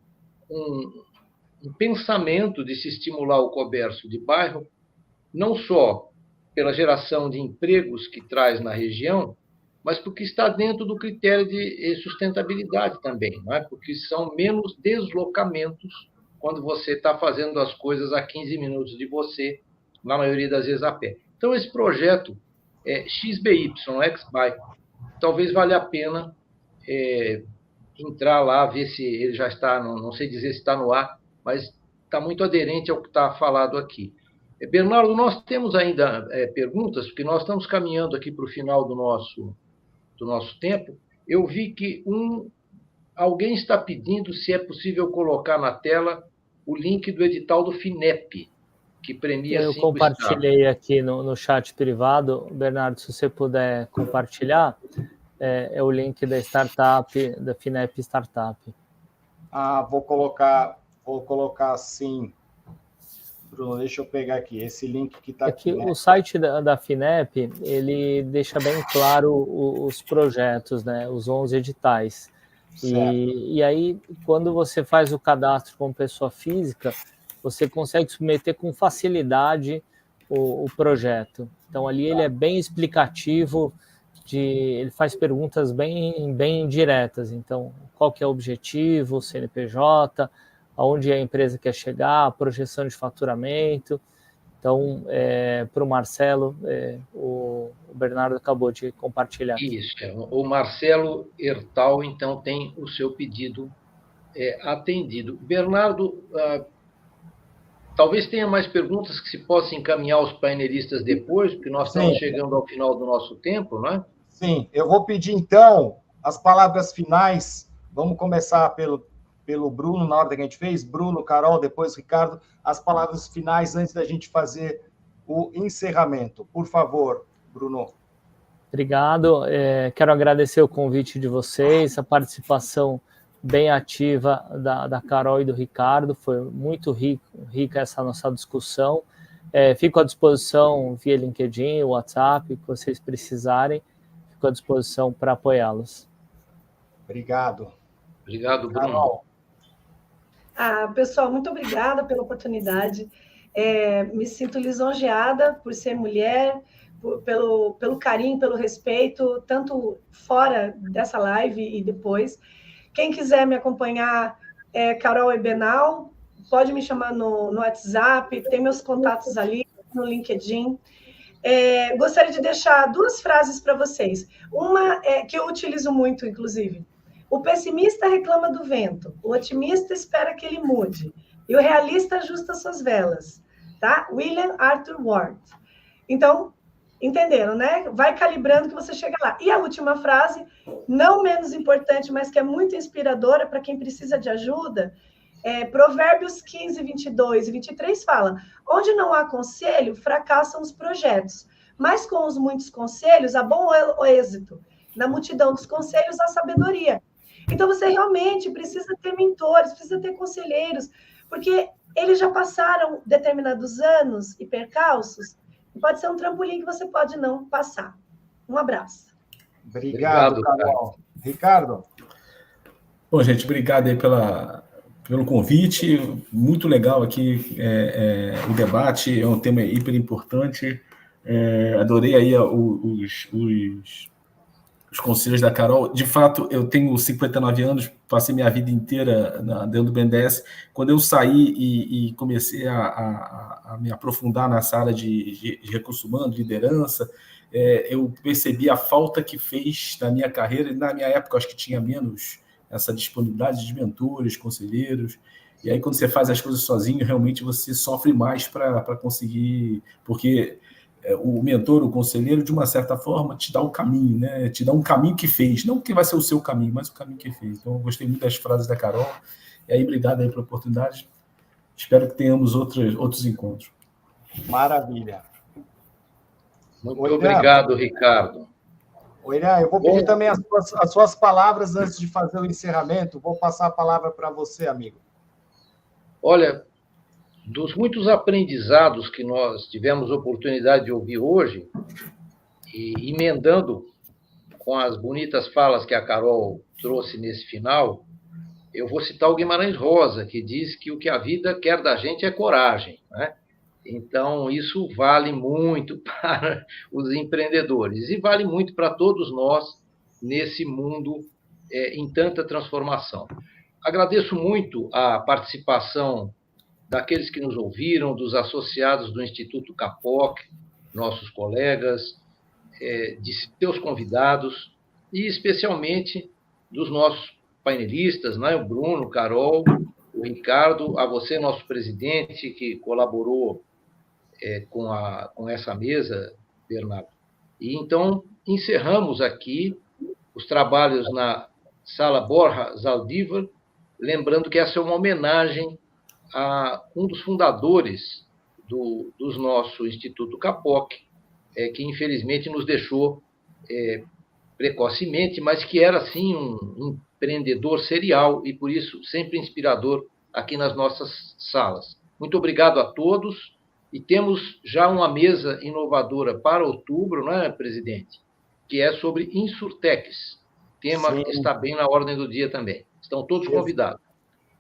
Speaker 2: um pensamento de se estimular o comércio de bairro, não só pela geração de empregos que traz na região, mas porque está dentro do critério de sustentabilidade também, não é? Porque são menos deslocamentos quando você está fazendo as coisas a 15 minutos de você, na maioria das vezes a pé. Então, esse projeto XBY, XBuy, talvez valha a pena entrar lá, ver se ele já está, não sei dizer se está no ar, mas está muito aderente ao que está falado aqui. Bernardo, nós temos ainda perguntas, porque nós estamos caminhando aqui para o final do nosso tempo. Eu vi que alguém está pedindo se é possível colocar na tela o link do edital do FINEP, que premia 5
Speaker 3: Eu compartilhei aqui no chat privado. Bernardo, se você puder compartilhar, é o link da startup, da FINEP Startup.
Speaker 1: Vou colocar sim. Bruno, deixa eu pegar aqui, esse link que está aqui.
Speaker 3: O site da FINEP, ele deixa bem claro os projetos, né, os 11 editais. E aí, quando você faz o cadastro como pessoa física, você consegue submeter com facilidade o projeto. Então, ali ele é bem explicativo, ele faz perguntas bem diretas. Então, qual que é o objetivo, o CNPJ, aonde a empresa quer chegar, a projeção de faturamento. Então, para o Marcelo, o Bernardo acabou de compartilhar.
Speaker 2: Isso, o Marcelo Hertal, então, tem o seu pedido atendido. Bernardo, talvez tenha mais perguntas que se possam encaminhar aos painelistas depois, porque nós estamos chegando ao final do nosso tempo, não é?
Speaker 1: Sim, eu vou pedir, então, as palavras finais. Vamos começar pelo Bruno, na ordem que a gente fez. Bruno, Carol, depois Ricardo. As palavras finais antes da gente fazer o encerramento. Por favor, Bruno.
Speaker 3: Obrigado. Quero agradecer o convite de vocês, a participação bem ativa da Carol e do Ricardo. Foi muito rica essa nossa discussão. Fico à disposição via LinkedIn, WhatsApp, que vocês precisarem. Fico à disposição para apoiá-los.
Speaker 1: Obrigado.
Speaker 2: Obrigado, Bruno.
Speaker 1: Carol.
Speaker 4: Pessoal, muito obrigada pela oportunidade. Me sinto lisonjeada por ser mulher, pelo carinho, pelo respeito, tanto fora dessa live e depois. Quem quiser me acompanhar, Carol Ebenal, pode me chamar no WhatsApp, tem meus contatos ali no LinkedIn. Gostaria de deixar 2 frases para vocês. Uma que eu utilizo muito, inclusive. O pessimista reclama do vento, o otimista espera que ele mude, e o realista ajusta suas velas. Tá? William Arthur Ward. Então, entenderam, né? Vai calibrando que você chega lá. E a última frase, não menos importante, mas que é muito inspiradora para quem precisa de ajuda, Provérbios 15, 22 e 23 fala: onde não há conselho, fracassam os projetos, mas com os muitos conselhos há bom êxito. Na multidão dos conselhos há sabedoria. Então, você realmente precisa ter mentores, precisa ter conselheiros, porque eles já passaram determinados anos e percalços, e pode ser um trampolim que você pode não passar. Um abraço.
Speaker 1: Obrigado, Carol. Ricardo?
Speaker 5: Bom, gente, obrigado aí pelo convite. Muito legal aqui o debate, é um tema hiper importante. Adorei aí os conselhos da Carol. De fato, eu tenho 59 anos, passei minha vida inteira dentro do BNDES. Quando eu saí e comecei a me aprofundar nessa área de recursos humanos, liderança, eu percebi a falta que fez na minha carreira. Na minha época, acho que tinha menos essa disponibilidade de mentores, conselheiros. E aí, quando você faz as coisas sozinho, realmente você sofre mais para conseguir, porque o mentor, o conselheiro, de uma certa forma, te dá um caminho, né? Te dá um caminho que fez, não que vai ser o seu caminho, mas o caminho que fez. Então, eu gostei muito das frases da Carol. E aí, obrigado aí pela oportunidade. Espero que tenhamos outros encontros.
Speaker 1: Maravilha.
Speaker 2: Muito obrigado, Ricardo.
Speaker 1: Irã, eu vou pedir também as suas palavras antes de fazer o encerramento. Vou passar a palavra para você, amigo.
Speaker 2: Olha, dos muitos aprendizados que nós tivemos oportunidade de ouvir hoje, e emendando com as bonitas falas que a Carol trouxe nesse final, eu vou citar o Guimarães Rosa, que diz que o que a vida quer da gente é coragem, né? Então, isso vale muito para os empreendedores e vale muito para todos nós nesse mundo em tanta transformação. Agradeço muito a participação daqueles que nos ouviram, dos associados do Instituto CAPOC, nossos colegas, de seus convidados e, especialmente, dos nossos painelistas, né? O Bruno, o Carol, o Ricardo, a você, nosso presidente, que colaborou com essa mesa, Bernardo. E, então, encerramos aqui os trabalhos na Sala Borja Zaldívar, lembrando que essa é uma homenagem a um dos fundadores do nosso Instituto CAPOC, que infelizmente nos deixou precocemente, mas que era, sim, um empreendedor serial e, por isso, sempre inspirador aqui nas nossas salas. Muito obrigado a todos. E temos já uma mesa inovadora para outubro, não é, presidente? Que é sobre Insurtecs. Tema
Speaker 1: Sim.
Speaker 2: que está bem na ordem do dia também. Estão todos convidados.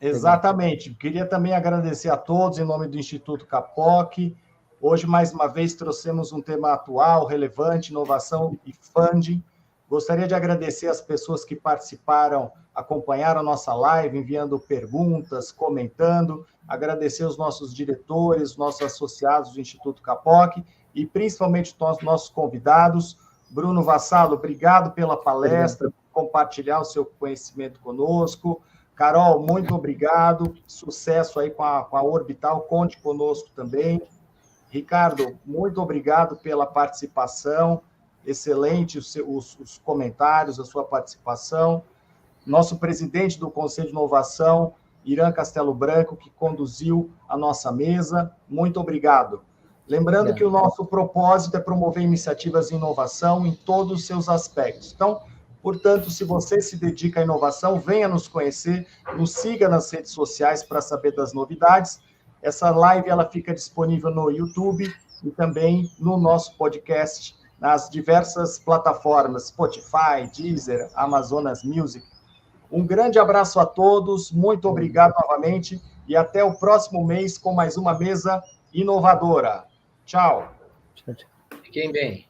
Speaker 1: Exatamente. Queria também agradecer a todos em nome do Instituto Capoc. Hoje, mais uma vez, trouxemos um tema atual, relevante, inovação e funding. Gostaria de agradecer as pessoas que participaram, acompanharam a nossa live, enviando perguntas, comentando. Agradecer os nossos diretores, nossos associados do Instituto Capoc e, principalmente, nossos convidados. Bruno Vassalo, obrigado pela palestra, por compartilhar o seu conhecimento conosco. Carol, muito obrigado. Sucesso aí com a Orbital. Conte conosco também. Ricardo, muito obrigado pela participação. Excelente os comentários, a sua participação. Nosso presidente do Conselho de Inovação, Irã Castelo Branco, que conduziu a nossa mesa. Muito obrigado. Lembrando que o nosso propósito é promover iniciativas de inovação em todos os seus aspectos. Então, portanto, se você se dedica à inovação, venha nos conhecer, nos siga nas redes sociais para saber das novidades. Essa live ela fica disponível no YouTube e também no nosso podcast, nas diversas plataformas, Spotify, Deezer, Amazonas Music. Um grande abraço a todos, muito obrigado novamente e até o próximo mês com mais uma mesa inovadora. Tchau.
Speaker 2: Fiquem bem.